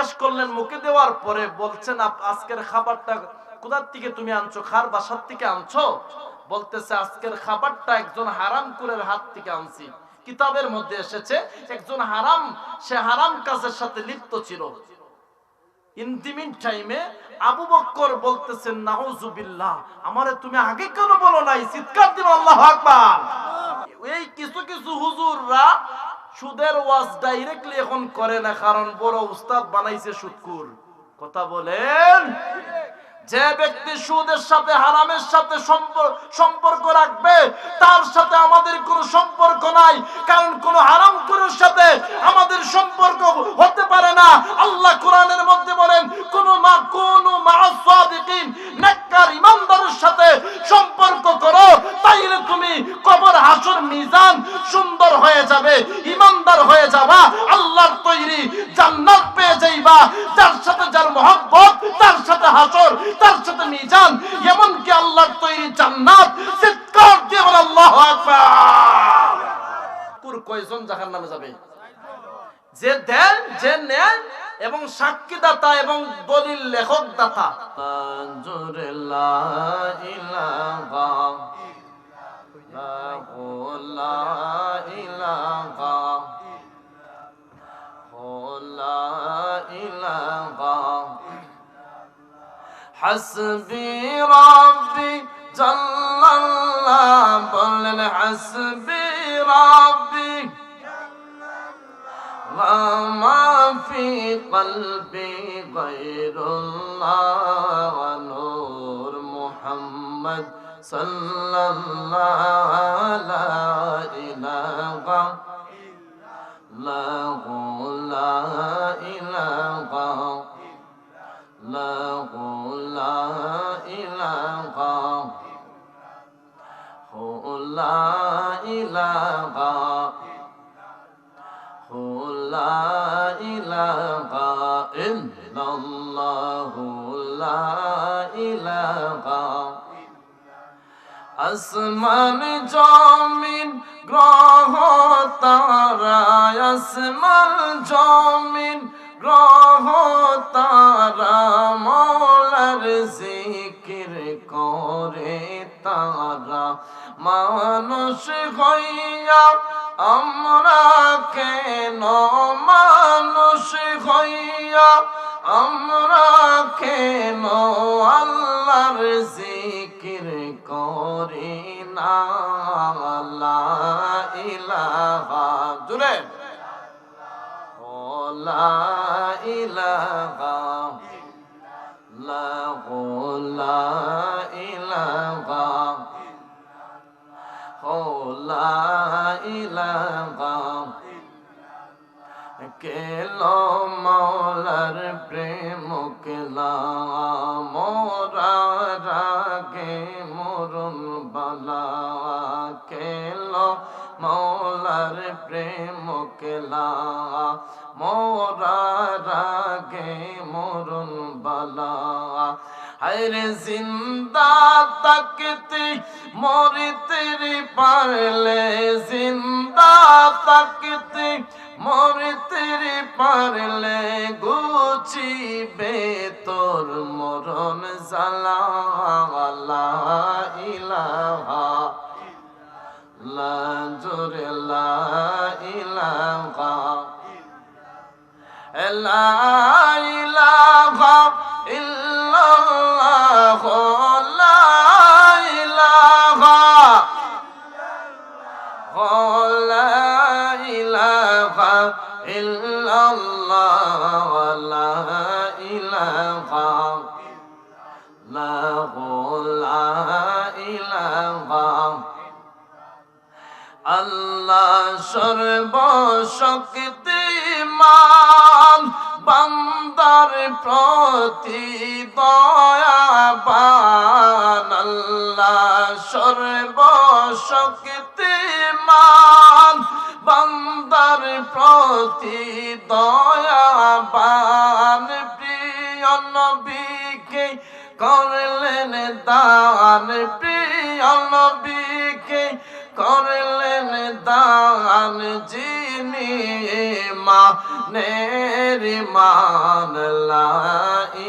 জিজ্ঞেস করলেন, মুখে দেওয়ার পরে বলছেন, আজকের খাবারটা কোথার থেকে তুমি আনছো? খার বাসার থেকে আনছো? বলতেছে, আজকের খাবারটা একজন হারামখোরের হাত থেকে আনছি। কিতাবের মধ্যে এসেছে একজন সে হারাম কাজের সাথে লিপ্ত ছিল। ইন্তিমিন টাইমে আবু বকর বলতেছেন, নাউজুবিল্লাহ, আমারে তুমি আগে কেন বলো নাই? চিৎকার দিন আল্লাহু আকবার। এই কিছু কিছু হুজুররা সুদের ওয়াজ ডাইরেক্টলি এখন করে না, কারণ বড় উস্তাদ বানাইছে সুদখোর। কথা বলেন। যে ব্যক্তি সুদের সাথে হারামের সাথে সম্পর্ক রাখবে, তার সাথে আমাদের কোনো সম্পর্ক নাই, কারণ কোন হারামখোরের সাথে আমাদের সম্পর্ক হতে পারে না। আল্লাহ কোরআনের মধ্যে বলেন, কোনো মা'আস সাদিকিন, নেককার ইমানদারের সাথে সম্পর্ক করো, তাইলে তুমি কবর হাসর মিজান সুন্দর হয়ে যাবে, ইমানদার হয়ে যাবা, আল্লাহর তৈরি জান্নাত পেয়ে যাইবা। যার সাথে যার মহব্বত, তার সাথে হাসর, তার সাথে মিজান, এমনকি আল্লাহর তৈরি জান্নাত। চিৎকার দিয়ে বল আল্লাহু আকবার। কুর কয়জন জাহান্নামে যাবে? যে দেন, যে নেন, এবং সাক্ষীদাতা এবং দলিল লেখক দাতা। জোরে লা ইলাহা লা ইলাহা লা ইলাহা হাসবি রাব্বি জাল্লাল্লাহ। বলেন হাসবি রাব্বি মা ফি কলবি গায়রুল্লাহ নূর মুহাম্মদ সাল্লাল্লাহু লা ইলাহা ইল্লাল্লাহু লা ইলাহা ইল্লাল্লাহু লা ইলাহা লা ইলাহা লা ইলাহা ইল্লাল্লাহু লা ইলাহা। আসমান জমিন গ্রহ তারা, আসমান জমিন গ্রহ তারা, মওলার জিকির করে তারা। মানুষ হইয়া আমরা কেন, মানুষ হইয়া আমরা কেন আল্লাহর জিকির করি না? লা ইলাহা, জুড়ে লা ইলাহা লা ইলাহা লা ইলাহা। কেলো মওলার প্রেম কেলা, মোরা রাগে মরণ বালা। কেলো মওলার প্রেম কেলা, মোরা রাগে মরণ বালা। হায়রে জিন্দা তাকতে মরতে পারলে, জিন্দা তাকতে মরতে পারলে, গুছিবে তোর মরণ জালা। লা ইলাহা লা জোরে লা ইলাহা লা ইলাহা ইল্লাল্লাহ লা ইলাহা লা ইলাহা ইল্লাল্লাহ লা ইলাহা লা ইলাহা। আল্লাহ সর্বশক্তিমান, বান্দার প্রতি দয়াবান। আল্লাহ সর্বশক্তিমান, বান্দার প্রতি দয়াবান। প্রিয় নবীকে করলেন দান, প্রিয় নবীকে করলেন দান যিনি মানের মান লা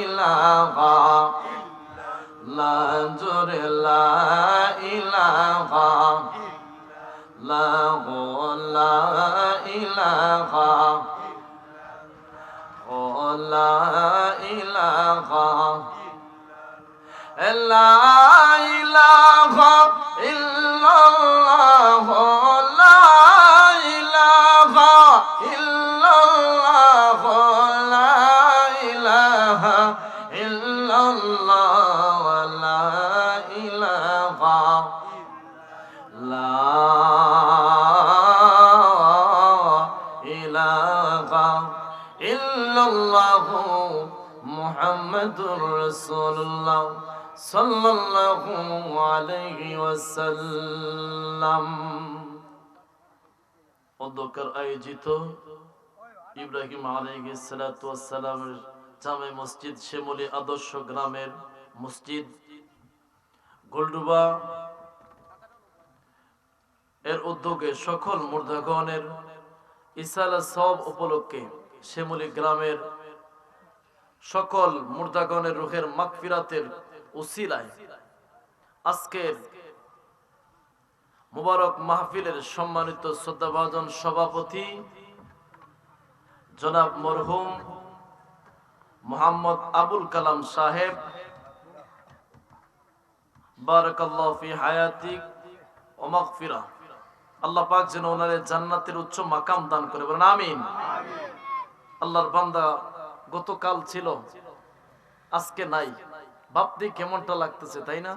ইলাহা লা জোরে লা ইলাহা লা লা ইলাহা ও লা ইলাহা লা ইলাহা ইল্লাল্লাহ লা ইলাহা ইল্লাল্লাহ লা ইলাহা ইল্লাল্লাহ লা ইলাহা লা ইলাহা ইল্লাল্লাহ মুহাম্মাদুর রাসূলুল্লাহ সাল্লাল্লাহু আলাইহি ওয়াসাল্লাম। অধ্যক্ষের আয়োজিত ইব্রাহিম আলাইহিস সালাতু ওয়াস সালামের জামে মসজিদ শ্যামলী আদর্শ গ্রামের মসজিদ গোলডুবা এর উদ্যোগে সকল মুর্দাগণের ইসালা সব উপলক্ষে শ্যামলী গ্রামের সকল মুর্দাগণের রুহের মাগফিরাতের উসিলায় আজকের মুবারক মাহফিলের সম্মানিত শ্রদ্ধাভাজন সভাপতি জনাব মরহুম মোহাম্মদ আবুল কালাম সাহেব, বারাকাল্লাহু ফি হায়াতিক ওয়া মাগফিরা, আল্লাহ পাক যেন ওনারে জান্নাতের উচ্চ মাকাম দান করে, বলেন আমিন। আল্লাহর বান্দা গতকাল ছিল, আজকে নাই, ভাবতে কেমনটা লাগতেছে তাই না?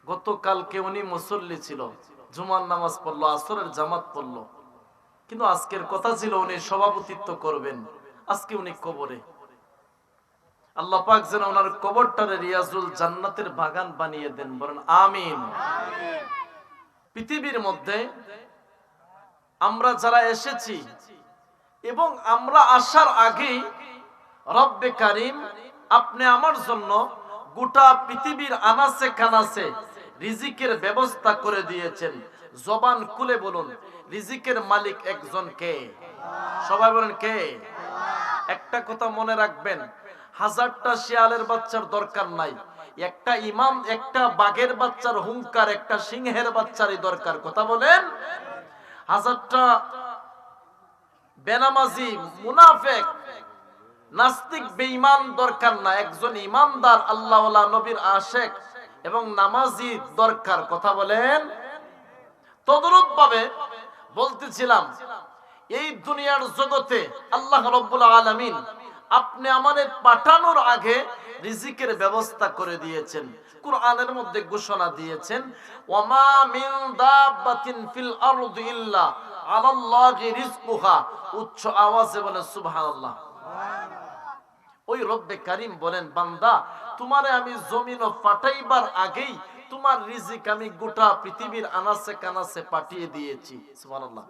গতকালকে উনি মুসল্লি ছিল, জুমার নামাজ পড়লো, আসরের জামাত পড়লো, কিন্তু আজকের কথা ছিল উনি সভাপতিত্ব করবেন, আজকে উনি কবরে। আল্লাহ পাক যেন ওনার কবরটারে রিয়াজুল জান্নাতের বাগান বানিয়ে দেন, বলেন আমিন। পৃথিবীর মধ্যে আমরা যারা এসেছি এবং আমরা আসার আগেই রব্বে কারীম আপনি আমার জন্য গোটা পৃথিবীর আনাচে কানাচে রিজিকের ব্যবস্থা করে দিয়েছেন। জবান খুলে বলুন, রিজিকের মালিক একজন কে? সবাই বলেন কে? একটা কথা মনে রাখবেন, হাজারটা শিয়ালের বাচ্চার দরকার নাই, একটা ইমাম, একটা বাঘের বাচ্চার হুঙ্কার, একটা সিংহের বাচ্চারই দরকার। কথা বলেন। হাজারটা বেনামাজি, মুনাফিক, নাস্তিক, বেঈমান দরকার না, একজন ইমানদার আল্লাহওয়ালা নবীর আশিক এবং নামাজি দরকার। কথা বলেন। তদরূপ ভাবে বলতেছিলাম, এই দুনিয়ার জগতে আল্লাহ রাব্বুল আলামিন আপনি আমাদের পাঠানোর আগে রিজিকের ব্যবস্থা করে দিয়েছেন। কুরআনের মধ্যে ঘোষণা দিয়েছেন, ওয়ামা মিন দাব্বাতিন ফিল আরদি ইল্লা আলাল্লাহি রিজকুহা। উচ্চ আওয়াজে বলেন সুবহানাল্লাহ। ওই রব্বে কারীম বলেন, বান্দা তোমারে আমি জমিনও পাঠাইবার আগেই তোমার রিজিক আমি গোটা পৃথিবীর আনাচে কানাচে পাঠিয়ে দিয়েছি। সুবহানাল্লাহ।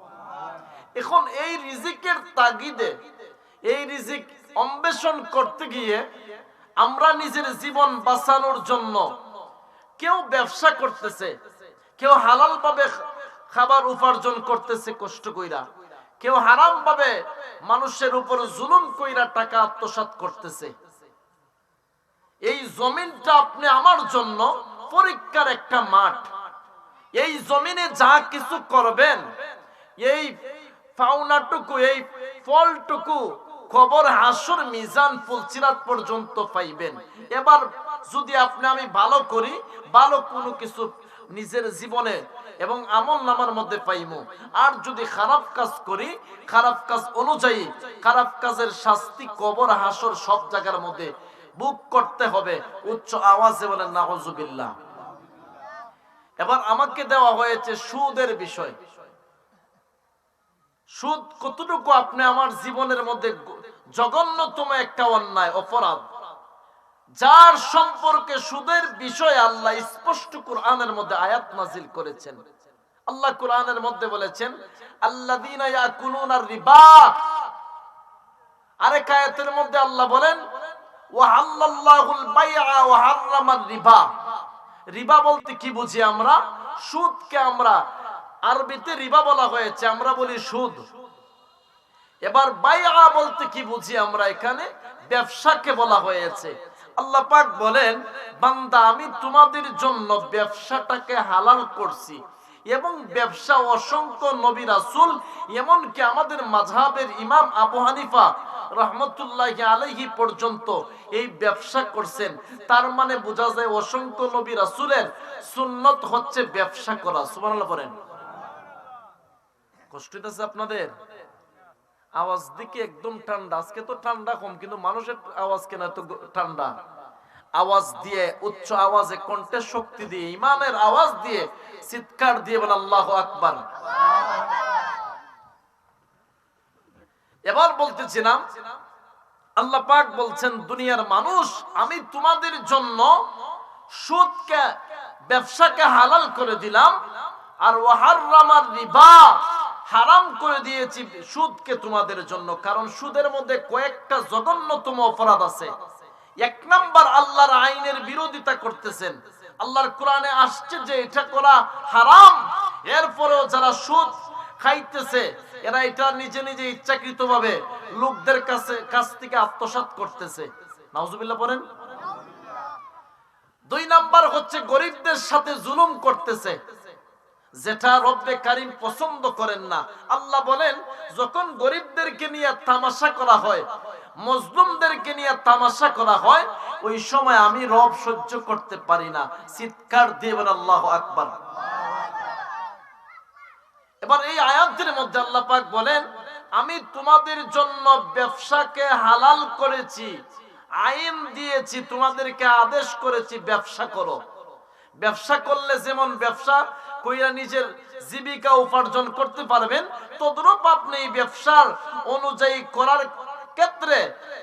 এখন এই রিজিকের তাগিদে, এই রিজিক অন্বেষণ করতে গিয়ে আমরা নিজের জীবন বাঁচানোর জন্য কেউ ব্যবসা করতেছে, কেউ হালাল ভাবে খাবার উপার্জন করতেছে কষ্ট কইরা, কেউ হারাম ভাবে মানুষের উপর জুলুম কইরা টাকা আত্মসাৎ করতেছে। এই জমিনটা আপনি আমার জন্য পরীক্ষার একটা মাঠ। এই জমিনে যা কিছু করবেন, এই পাওনাটুকু, এই ফলটুকু কবর, হাসর, মিজান, ফুলসিরাত পর্যন্ত পাইবেন। এবার যদি আপনি আমি ভালো করি, ভালো কোনো কিছু নিজের জীবনে এবং আমল নামার মধ্যে পাইমু, আর যদি খারাপ কাজ করি, খারাপ কাজ অনুযায়ী খারাপ কাজের শাস্তি কবর, হাসর সব জায়গার মধ্যে বুক করতে হবে। উচ্চ আওয়াজে বলেন নাউজুবিল্লাহ। এবার আমাকে দেওয়া হয়েছে সুদের বিষয়। সুদ কতটুকু আপনি আমার জীবনের মধ্যে জঘন্যতম একটা অন্যায়, অপরাধ, যার সম্পর্কে সুদের বিষয়ে আল্লাহ স্পষ্ট কুরআনের মধ্যে আয়াত নাজিল করেছেন। আল্লাহ কুরআনের মধ্যে বলেছেন, আল্লাযীনা ইয়াকুলুনার রিবা। আরেক আয়াতের মধ্যে আল্লাহ বলেন, ওয়া হাল্লাল্লাহুল বাইআ ওয়া হাররামার রিবা। রিবা বলতে কি বুঝি আমরা? সুদকে আমরা আরবিতে রিবা বলা হয়েছে, আমরা বলি সুদ। এবার বাইআ বলতে কি বুঝি আমরা? এখানে ব্যবসাকে বলা হয়েছে। আল্লাহ পাক বলেন, বান্দা আমি তোমাদের জন্য ব্যবসাটাকে হালাল করছি, এবং ব্যবসা অসংখ্য নবী রাসূল, এমনকি আমাদের মাযহাবের ইমাম আবু হানিফা রহমতুল্লাহি আলাইহি পর্যন্ত এই ব্যবসা করছেন। তার মানে বোঝা যায় অসংখ্য নবী রাসূলের সুন্নত হচ্ছে ব্যবসা করা। সুবহানাল্লাহ বলেন। কষ্ট হইতেছে আপনাদের? আওয়াজ দিকে একদম ঠান্ডা। আজকে তো ঠান্ডা কম, কিন্তু মানুষের আওয়াজ কেন এত ঠান্ডা? আওয়াজ দিয়ে, উচ্চ আওয়াজে, কণ্ঠে শক্তি দিয়ে, ইমানের আওয়াজ দিয়ে, চিৎকার দিয়ে বলেন আল্লাহু আকবার। এবার বলতেছিলাম, আল্লাহ পাক বলছেন, দুনিয়ার মানুষ আমি তোমাদের জন্য সুদকে, ব্যবসাকে হালাল করে দিলাম, আর ওয়াহাররামার রিবা, হারাম করে দিয়েছি সুদকে তোমাদের জন্য। কারণ সুদের মধ্যে কয়েকটা জঘন্যতম অপরাধ আছে। এক নাম্বার, আল্লাহর আইনের বিরোধিতা করতেছেন। আল্লাহর কোরআনে আসছে যে এটা করা হারাম, এরপরেও যারা সুদ খাইতেছে এরা এটা নিজে নিজে ইচ্ছাকৃতভাবে লোকদের কাছ থেকে আত্মসাৎ করতেছে। নাউজুবিল্লাহ বলেন। দুই নাম্বার হচ্ছে গরিবদের সাথে জুলুম করতেছে, যেটা রব্বে কারীম পছন্দ করেন না। আল্লাহ বলেন, যখন গরিবদেরকে নিয়ে তামাশা করা হয়, মজলুমদেরকে নিয়ে তামাশা করা হয়, ওই সময় আমি রব সহ্য করতে পারি না। চিৎকার দিয়ে বলেন আল্লাহু আকবার। এবার এই আয়াতের মধ্যে আল্লাহ পাক বলেন, আমি তোমাদের জন্য ব্যবসাকে হালাল করেছি, আইন দিয়েছি, তোমাদেরকে আদেশ করেছি ব্যবসা করো। ব্যবসা করলে যেমন ব্যবসা কইরা নিজের জীবিকা উপার্জন করতে পারবেন, তদ্রূপ আপনি এই ব্যবসার অনুযায়ী করার ক্ষেত্রে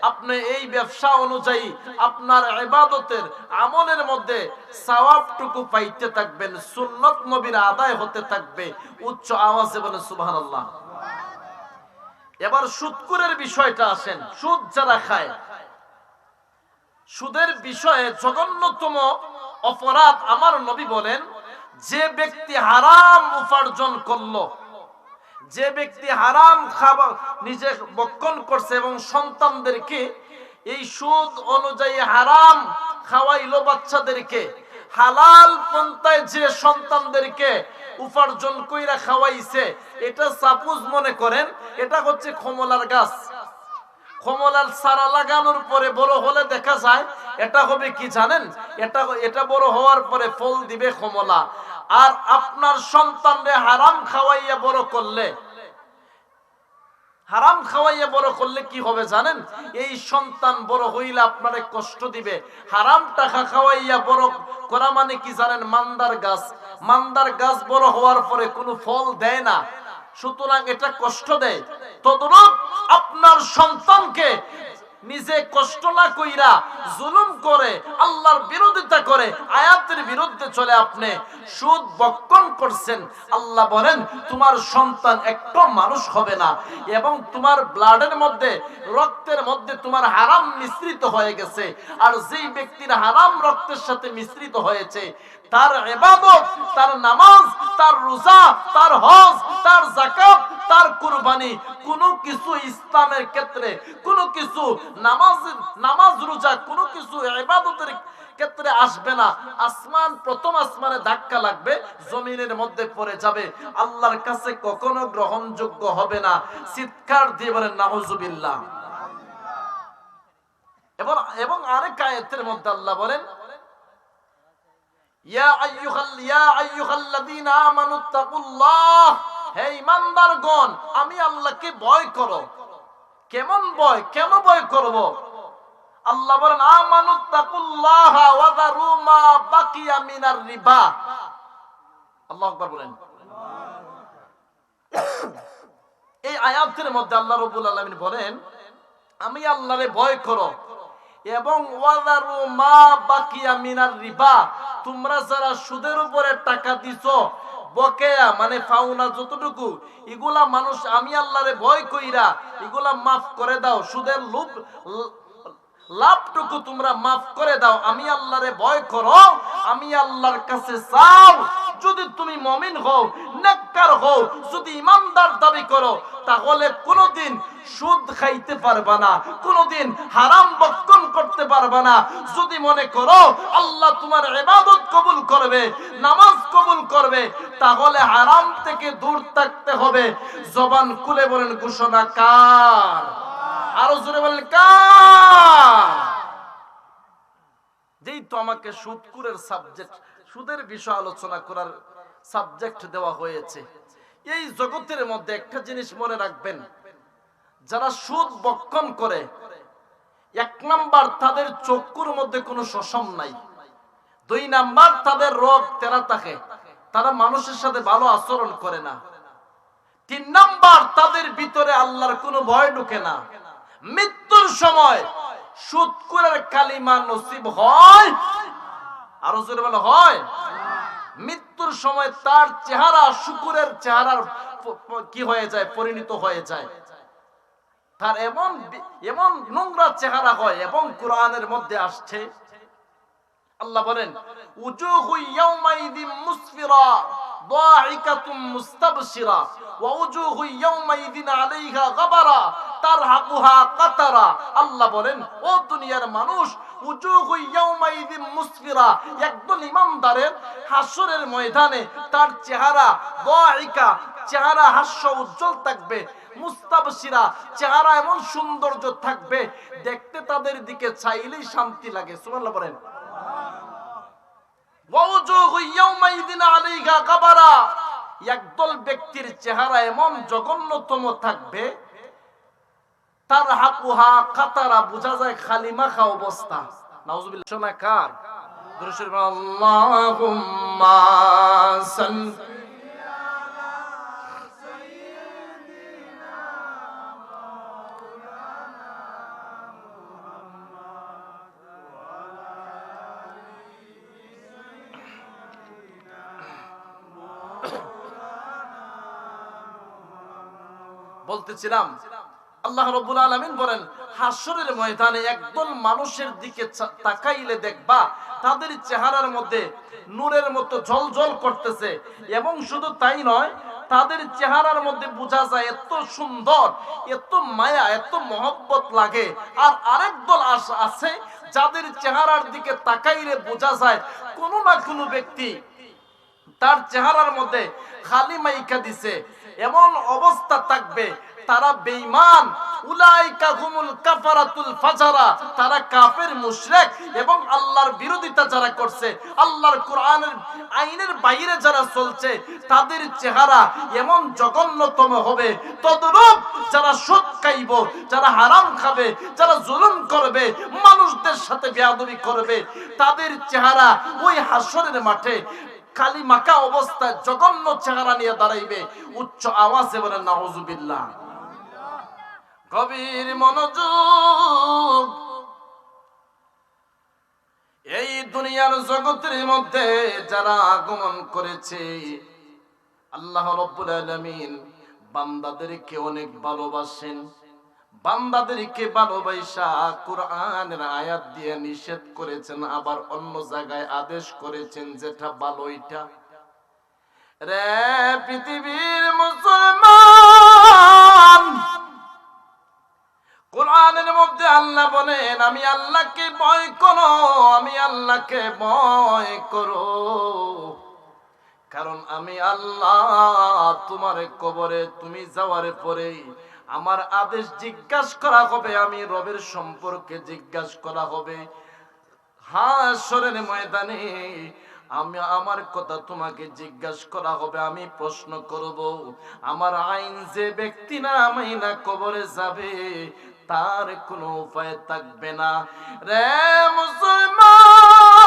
আপনি এই ব্যবসা অনুযায়ী আপনার ইবাদতের আমলের মধ্যে সওয়াবটুকু পাইতে থাকবেন, সুন্নত নবীর আদায় হতে থাকবে। উচ্চ আওয়াজে বলেন সুবহানাল্লাহ। এবার সুদখোরের বিষয়টা আসেন। সুদ যারা খায়, সুদের বিষয়ে জঘন্যতম অপরাধ আমার নবী বলেন, যে ব্যক্তি হারাম উপার্জন করলো, যে ব্যক্তি হারাম খাবার নিজে ভক্ষণ করছে এবং সন্তানদেরকে এই সুদ অনুযায়ী হারাম খাওয়াইলো, বাচ্চাদেরকে হালাল পন্থায় যে সন্তানদেরকে উপার্জন কইরা খাওয়াইছে, এটা সাপোজ মনে করেন এটা হচ্ছে কমলার গাছ। কমলার চারা লাগানোর পরে বড় হলে দেখা যায় এটা হবে কি জানেন? এটা বড় হওয়ার পরে ফল দিবে কমলা। আর আপনার সন্তানরে হারাম খাওয়াইয়া বড় করলে, হারাম খাওয়াইয়া বড় করলে কি হবে জানেন? এই সন্তান বড় হইলে আপনারে কষ্ট দিবে। হারাম টাকা খাওয়াইয়া বড় করা মানে কি জানেন? মান্দার গাছ। মান্দার গাছ বড় হওয়ার পরে কোনো ফল দেয় না, সুতরাং এটা কষ্ট দেয়। তদ্রূপ আপনার সন্তানকে নিজে কষ্ট না কইরা জুলুম করে, আল্লাহর বিরোধিতা করে, আয়াতের বিরুদ্ধে চলে আপনি সুদ ভক্ষণ করছেন। আল্লাহ বলেন, তোমার সন্তান একটু মানুষ হবে না, এবং তোমার ব্লাডের মধ্যে, রক্তের মধ্যে তোমার হারাম মিশ্রিত হয়ে গেছে। আর যেই ব্যক্তির হারাম রক্তের সাথে মিশ্রিত হয়েছে, তার ইবাদত, তার নামাজ, তার রোজা, তার হজ, তার যাকাত, তার কুরবানি, কোনো কিছু ইসলামের ক্ষেত্রে, কোনো কিছু নামাজ রোজা, কোনো কিছু ইবাদতের ক্ষেত্রে আসবে না। আসমান, প্রথম আসমানে ধাক্কা লাগবে, জমিনের মধ্যে পড়ে যাবে, আল্লাহর কাছে কখনো গ্রহণযোগ্য হবে না। চিৎকার দিয়ে বলেন নাউজুবিল্লাহ। এবং আরেক আয়াতের মধ্যে আল্লাহ বলেন, ইয়া আইয়ুহাল্লাযীনা আমানুত্তাকুল্লাহ, হে ঈমানদারগণ, আমি আল্লাহকে ভয় করো। কেমন ভয়? কেন ভয় করব? আল্লাহ বলেন, আমানুত্তাকুল্লাহ ওয়া যারু মা বাকিয়া মিনার রিবা। আল্লাহু আকবার বলেন। এই আয়াতের মধ্যে আল্লাহ রাব্বুল আলামিন বলেন, আমি আল্লাহরে ভয় করো, এবং ওয়া যারু মা বাকিয়া মিনার রিবা, তোমরা যারা সুদের উপরে টাকা দিছো, বকেয়া মানে পাওনা যতটুকু, এগুলা মানুষ আমি আল্লাহরে ভয় কইরা এগুলা মাফ করে দাও। সুদের লাভটুকু তোমরা মাফ করে দাও, আমি আল্লাহরে ভয় করো, আমি আল্লাহর কাছে চাও। যদি তুমি মুমিন হও, নেককার হও, যদি ইমানদার দাবি করো, তাহলে কোনোদিন সুদ খাইতে পারবা না, কোনোদিন হারাম ভক্ষণ করতে পারবা না। যদি মনে করো আল্লাহ তোমার ইবাদত কবুল করবে, নামাজ কবুল করবে, তাহলে হারাম থেকে দূর থাকতে হবে। জবান খুলে বলেন ঘোষণা কার? আরো জোরে বলেন কার? যেই তো আমাকে সুদখোরের সাবজেক্ট, সুদের বিষয় আলোচনা করার সাবজেক্ট দেওয়া হয়েছে, এই জগতের মধ্যে একটা জিনিস মনে রাখবেন, যারা সুদ ভক্ষণ করে, এক নাম্বার তাদের চক্ষুর মধ্যে কোনো শোষণ নাই, দুই নাম্বার তাদের রোগ তেরা থাকে, তারা মানুষের সাথে ভালো আচরণ করে না, তিন নাম্বার তাদের ভিতরে আল্লাহর কোনো ভয় ঢুকে না। মৃত্যুর সময় সুদখোরের কালিমা নসিব হয়, আরো জোরে বলো হয়। মৃত্যুর সময় তার চেহারা শুকুরের চেহারার কি হয়ে যায়, পরিণত হয়ে যায়। তার এমন এমন নোংরা চেহারা হয়, এবং কোরআনের মধ্যে আসছে, আল্লাহ বলেন উজুহু ইয়াউমাইযিন মুসফিরা দাহিকাতুম মুস্তাবশিরা ওয়া উজুহু ইয়াউমাইযিন আলাইহা গাবারা তারহাকুহা কাতারা। আল্লাহ বলেন, ও দুনিয়ার মানুষ, উজুহু ইয়াউমাইযিন মুসফিরা, একদল ইমানদারের হাসরের ময়দানে তার চেহারা দাহিকা, চেহারা হাস্য উজ্জ্বল থাকবে, মুস্তাবশিরা, চেহারা এমন সৌন্দর্য থাকবে, দেখতে তাদের দিকে চাইলেই শান্তি লাগে। সুবহানাল্লাহ বলেন। একদল ব্যক্তির চেহারা এমন জঘন্যতম থাকবে, তার হাকুহা কাতারা, বোঝা যায় খালি মাখা অবস্থা। নাউজুবিল্লাহ। শোনা কার? আল্লাহুম্মা সাল্লি বলতেছিলাম, আল্লাহ রাব্বুল আলামিন বলেন, হাসরের ময়দানে একদল মানুষের দিকে তাকাইলে দেখবা তাদের চেহারার মধ্যে নূরের মতো ঝলঝল করতেছে, এবং শুধু তাই নয়, তাদের চেহারার মধ্যে বোঝা যায় এত সুন্দর, এত মায়া, এত মহব্বত লাগে। আর আরেক দল আছে যাদের চেহারার দিকে তাকাইলে বোঝা যায় কোনো না কোনো ব্যক্তি তার চেহারার মধ্যে খালি মাইকা দিছে, এমন অবস্থা থাকবে তারা বেঈমান। উলাইকা হুমুল কাফারাতুল ফাজারা, তারা কাফের মুশরিক, এবং আল্লাহর বিরোধিতা যারা করছে, আল্লাহর কোরআনের আইনের বাইরে যারা চলছে, তাদের চেহারা এমন জঘন্যতম হবে। তদ্রূপ যারা সুদ খাইব, যারা হারাম খাবে, যারা জুলুম করবে, মানুষদের সাথে বেয়াদবি করবে, তাদের চেহারা ওই হাসরের মাঠে খালি মাকা অবস্থায় জঘন্য চেহারা নিয়ে দাঁড়াইবে। উচ্চ আওয়াজে বলেন নাউজুবিল্লাহ। গভীর মনোযোগ। এই দুনিয়ার জগতের মধ্যে যারা আগমন করেছে, আল্লাহ রাব্বুল আলামিন বান্দাদেরকে অনেক ভালোবাসেন। বান্দাদেরকে ভালোবাসা কোরআনের আয়াত দিয়ে নিষেধ করেছেন, আবার অন্য জায়গায় আদেশ করেছেন, যেটা ভালো ওইটা। রে পৃথিবীর মুসলমান, কোরআনের মধ্যে আল্লাহ বলেন, আমি আল্লাহকে ভয় করো, আমি আল্লাহকে ভয় করো, কারণ আমি আল্লাহ তোমার কবরে তুমি যাওয়ার পরে আমার আদেশ জিজ্ঞাসা করা হবে, আমি রবের সম্পর্কে জিজ্ঞাসা করা হবে। হাসরের ময়দানে আমি আমার কথা তোমাকে জিজ্ঞাসা করা হবে, আমি প্রশ্ন করব। আমার আইন যে ব্যক্তি না মাইনা কবরে যাবে, তার কোনো উপায় থাকবে না। রে মুসলমান,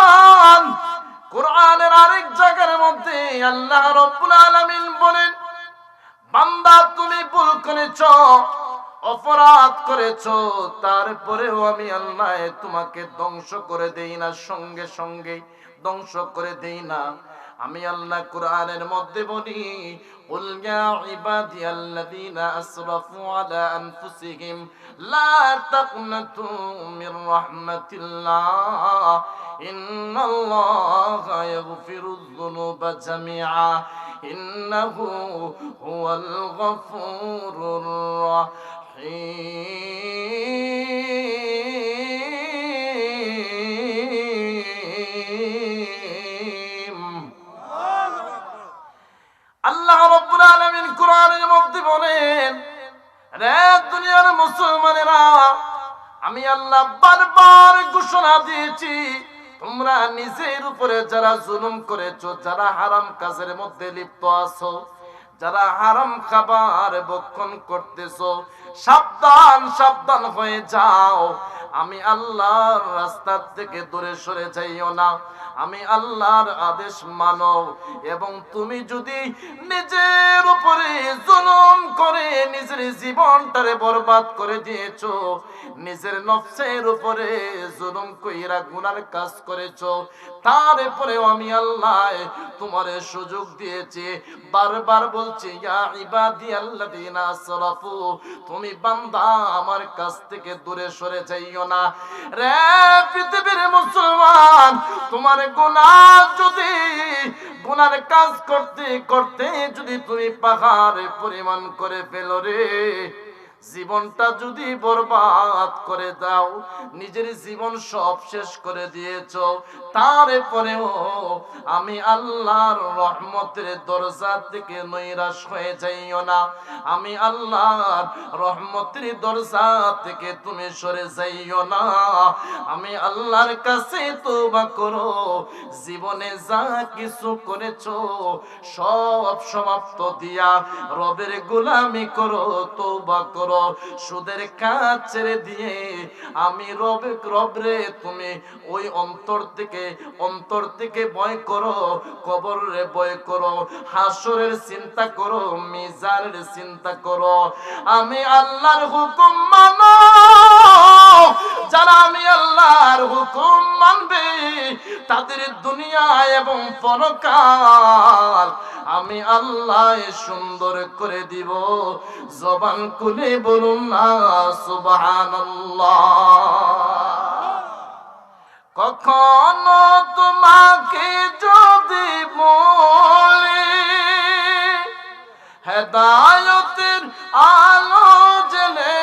কোরআনের আরেক জায়গার মধ্যে আল্লাহ রাব্বুল আলামিন বলেন, বান্দা তুমি ভুল করেছো, অপরাধ করেছো, তারপরেও আমি আল্লাহ তোমাকে ধ্বংস করে দেই না, সঙ্গে সঙ্গে ধ্বংস করে দেই না। আমি আল্লাহ কোরআনের মধ্যে বলি, কুল ইয়া ইবাদিয়াল্লাযীনা আসরাফু আলা আনফুসিহিম লা তাকনাতু মির রাহমাতিল্লাহ ইন্নাল্লাহা ইয়াগফিরুয যুনুবা জামিআ ইন্নাহু হুয়াল গফুরুর রাহিম। আল্লাহ রাব্বুল আলামিন কোরআনের মধ্যে বলেন, রে দুনিয়ার মুসলমানেরা, আমি আল্লাহ বারবার ঘোষণা দিয়েছি, তোমরা নিজের উপরে যারা জুলুম করেছো, যারা হারাম কাজের মধ্যে লিপ্ত আছো, যারা হারাম খাবার ভক্ষণ করতেছো, সাবধান সাবধান হয়ে যাও। আমি আল্লাহর রাস্তা থেকে দূরে সরে যাইও না। আমি আল্লাহর আদেশ মানো। এবং তুমি যদি নিজের উপরে জুলুম করে নিজের জীবনটারে বরবাদ করে দিয়েছো, নিজের নফসের উপরে জুলুম কইরা গুনার কাজ করেছো, তারপরেও আমি আল্লাহ তোমারে সুযোগ দিয়েছি। বারবার বলছি, ইয়া ইবাদিয়াল্লাযীনা আসরাফু, তুমি বান্দা আমার কাছ থেকে দূরে সরে যাইও না। রে পৃথিবীর মুসলমান, তোমার গুনার কাজ করতে করতে যদি তুমি পাহাড় পরিমাণ করে ফেলো রে, জীবনটা যদি বরবাদ করে দাও, নিজের জীবন সব শেষ করে দিয়েছো, তারপরেও আমি আল্লাহর রহমতের দরজা থেকে নৈরাশ হয়ে যাইও না। আমি আল্লাহর রহমতের দরজা থেকে তুমি সরে যাইও না। আমি আল্লাহর কাছে তওবা করো, জীবনে যা কিছু করেছো সব সমাপ্ত দিয়া রবের গোলামি করো, তওবা করো। সুদের কাজ ছেড়ে দিয়ে আমি রবরে তুমি ওই অন্তর থেকে ভয় করো, কবরের ভয় করো, হাসরের চিন্তা করো, মিজানের চিন্তা করো। আমি আল্লাহর হুকুম মানো। যারা আমি আল্লাহর হুকুম মানবে তাদের দুনিয়া এবং পরকাল আমি আল্লাহ সুন্দর করে দিব। জবান খুলে বলুন না সুবহানাল্লাহ। কখনো তোমাকে যদি বলি হেদায়েতের আলো জেলে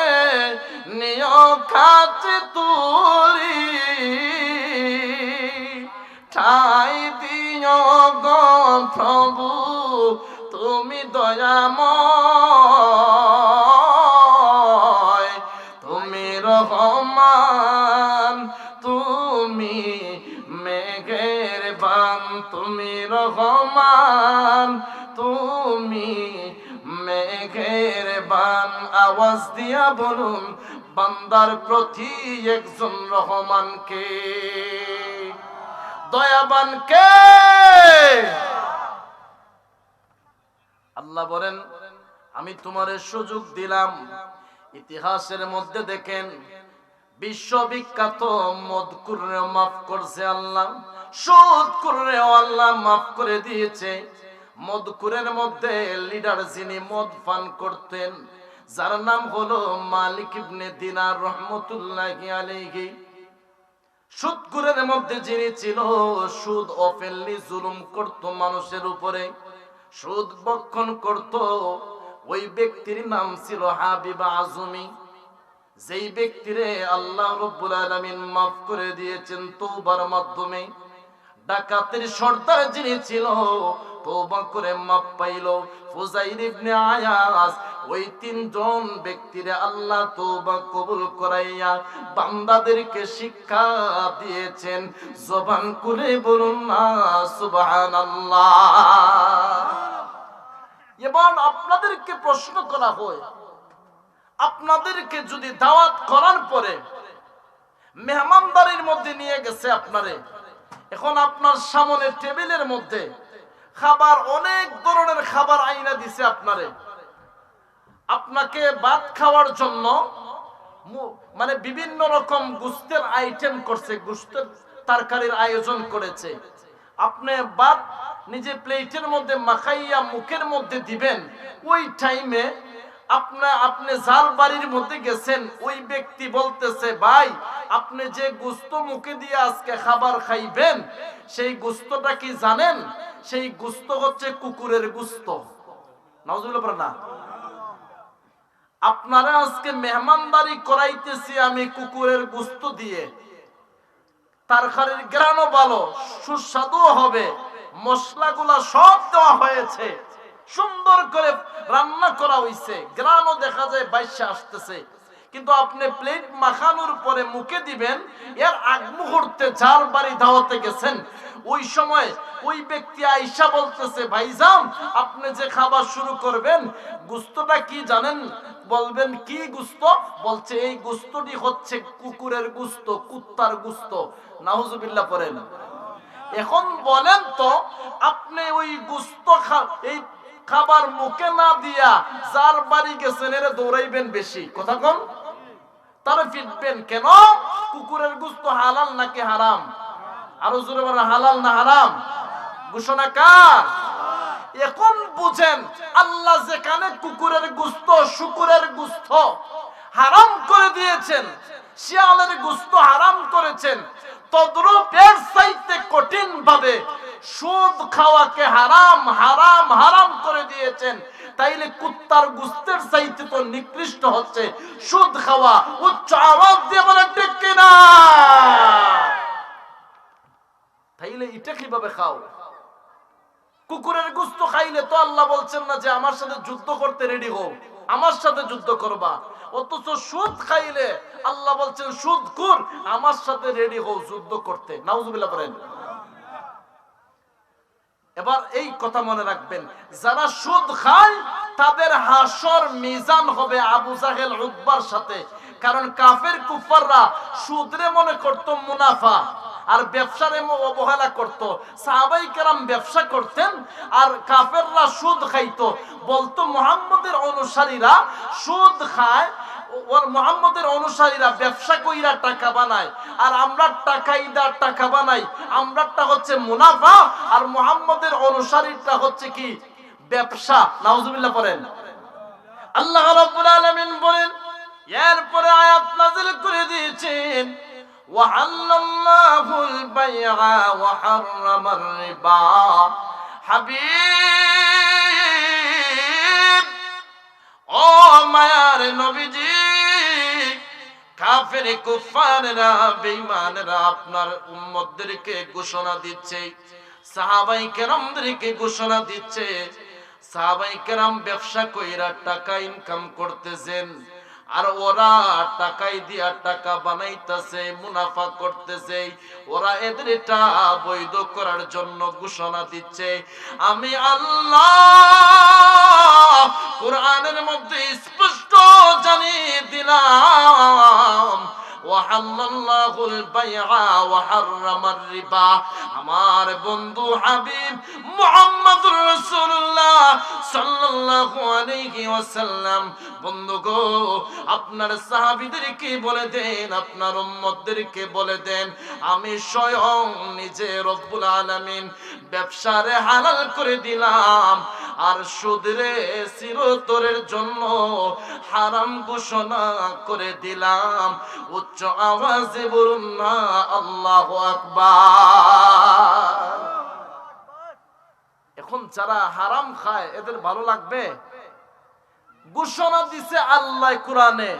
নিও কাছে তুলি, ঠাই দিও গো প্রভু তুমি দয়াময়, তুমি রহমান, তুমি মেঘের বান, তুমি রহমান, তুমি মেঘের বান। আওয়াজ দিয়া বলুন, বান্দার প্রতি একজন রহমানকে, দয়াবানকে। আল্লাহ বলেন, আমি তোমারে সুযোগ দিলাম। ইতিহাসের মধ্যে দেখেন, বিশ্ববিখ্যাত মদকুরে মাফ করছে আল্লাহ, সুদকুরে আল্লাহ মাফ করে দিয়েছে। মদকুরের মধ্যে লিডার যিনি মদ পান করতেন, যার নাম হলো মালিক ইবনে দিনার রহমতুল্লাহি আলাইহি। সুদকুরের মধ্যে যিনি ছিল, সুদ ওপেনলি জুলুম করত মানুষের উপরে, সুদ ভক্ষণ করত, ওই ব্যক্তির নাম ছিল হাবিব আজমি। যেই ব্যক্তিরে আল্লাহ রাব্বুল আলামিন মাফ করে দিয়েছেন তওবার মাধ্যমে। ডাকাতের সর্দার যিনি ছিল, তওবা করে মাফ পাইল। ফুজাইল ইবনে আয়াস, ওই তিনজন ব্যক্তিরে আল্লাহ তওবা কবুল করাইয়া বান্দাদেরকে শিক্ষা দিয়েছেন। জবান খুলে বলুন না সুবহানাল্লাহ। এবার আপনাদেরকে প্রশ্ন করা হয়, আপনাদেরকে যদি দাওয়াত করার পরে মেহমানদারির মধ্যে নিয়ে গেছে আপনারে, এখন আপনার সামনে টেবিলের মধ্যে খাবার, অনেক ধরনের খাবার আইনা দিছে আপনারে, আপনাকে ভাত খাওয়ার জন্য মানে বিভিন্ন রকম গোশতের আইটেম করছে, গোশতের তরকারির আয়োজন করেছে। আপনি ভাত নিজে প্লেটের মধ্যে মাখাইয়া মুখের মধ্যে দিবেন, ওই টাইমে আপনি যার বাড়ির মধ্যে গেছেন ওই ব্যক্তি বলতেছে, ভাই আপনি যে গোস্ত মুখে দিয়ে আজকে খাবার খাইবেন সেই গোস্তটা কি জানেন? সেই গোস্ত হচ্ছে কুকুরের গোস্ত। নাউজুবিল্লাহ পড়েন না। আপনারা আজকে মেহমানদারি করাইতেছি আমি কুকুরের গোস্ত দিয়ে, তরকারির গ্রানও ভালো, সুস্বাদু হবে, মশলাগুলা সব দেওয়া হয়েছে, সুন্দর করে রান্না করা হইছে, গ্রানও দেখা যায় বাইশে আসতেছে, কিন্তু আপনি প্লেট মাখানোর পরে মুখে দিবেন, এর আগ মুহূর্তে যার বাড়ি দাওয়াতে গেছেন ওই সময় ওই ব্যক্তি আয়েশা বলতেছে, ভাইজান আপনি যে খাবার শুরু করবেন গোস্তটা কি জানেন? বলবেন কি গোস্ত? বলছে এই গোস্তটি হচ্ছে কুকুরের গোস্ত, কুত্তার গোস্ত। নাউজুবিল্লাহ পড়েন। এখন বলেন তো আপনি ওই গোস্ত এই খাবার মুখে না দিয়া যার বাড়ি গেছেন এর দৌড়াইবেন বেশি, কথা কম, তারা ফিরবেন কেন? কুকুরের গোস্ত হালাল নাকি হারাম? আরো জোরে বলেন, হালাল না হারাম? ঘোষণা কার? এখন বুঝেন আল্লাহ যেখানে কুকুরের গোস্ত, শুকুরের গোস্ত হারাম করে দিয়েছেন, শিয়ালের গোস্ত হারাম করেছেন, তদ্রূপ এর চাইতে কঠিন ভাবে সুদ খাওয়াকে হারাম হারাম হারাম করে দিয়েছেন। তাইলে কুত্তার গোস্তের চাইতে তো নিকৃষ্ট হচ্ছে সুদ খাওয়া। উচ্চ আওয়াজ দিয়ে বলে ঠিক কিনা? তাইলে এটা কিভাবে খাও? কুকুরের গোস্ত খাইলে তো আল্লাহ বলছেন না যে আমার সাথে যুদ্ধ করতে রেডি হও, আমার সাথে যুদ্ধ করবা, অথচ সুদ খাইলে আল্লাহ বলছেন সুদখোর আমার সাথে রেডি হও যুদ্ধ করতে। নাউজুবিল্লাহ বলেন। এবার এই কথা মনে রাখবেন, যারা সুদ খায় তাদের হাসর মিজান হবে আবু জাহেল উতবার সাথে। কারণ কাফের কুফাররা সুদরে মনে করত মুনাফা আর ব্যবসারে অবহেলা করত। সাহাবাই কেরাম ব্যবসা করতেন আর কাফেররা সুদ খাইতো। বলতো মুহাম্মদের অনুসারীরা সুদ খায়, ওর মুহাম্মদের অনুসারীরা ব্যবসা কইরা টাকা বানায় আর আমরা টাকাইদা টাকা বানাই, আমরাটা হচ্ছে মুনাফা আর মুহাম্মদের অনুসারীটা হচ্ছে কি? ব্যবসা। নাউজুবিল্লাহ পড়েন। আল্লাহ রাব্বুল আলামিন বলেন, এরপরে আয়াত নাযিল করে দিয়েছেন, ওয়াহাল্লাল্লাহুল বাইআ ওয়া হাররামার রিবা। হাবিব ও মায়ার নবীজি, কাফের কুফাররা বেঈমানরা আপনার উম্মতদেরকে ঘোষণা দিচ্ছে, সাহাবায়ে কেরামদেরকে ঘোষণা দিচ্ছে, সাহাবায়ে কেরাম ব্যবসা কইরা টাকা ইনকাম করতেছেন আর ওরা টাকাই দিয়া টাকা বানাইতেছে, মুনাফা করতেছে। ওরা এদের এটা বৈধ করার জন্য ঘোষণা দিচ্ছে। আমি আল্লাহ কোরআনের মধ্যে স্পষ্ট জানিয়ে দিলাম, ওয়াহাল্লাল্লাহুল বাইআ ওয়া হাররামার রিবা। আমার বন্ধু হাবিব মুহাম্মদুর রাসূলুল্লাহ সাল্লাল্লাহু আলাইহি ওয়াসাল্লাম, বন্ধু গো আপনার সাহাবীদেরকে বলে দেন, আপনার উম্মতদেরকে বলে দেন, আমি স্বয়ং নিজে রব্বুল আলামিন ব্যবসারে হালাল করে দিলাম আর সুদরে চিরতরের জন্য হারাম ঘোষণা করে দিলাম। উচ্চ আওয়াজে বলুন না আল্লাহু আকবার। এখন যারা হারাম খায় এদের ভালো লাগবে? ঘোষণা দিছে আল্লাহ কোরআনে।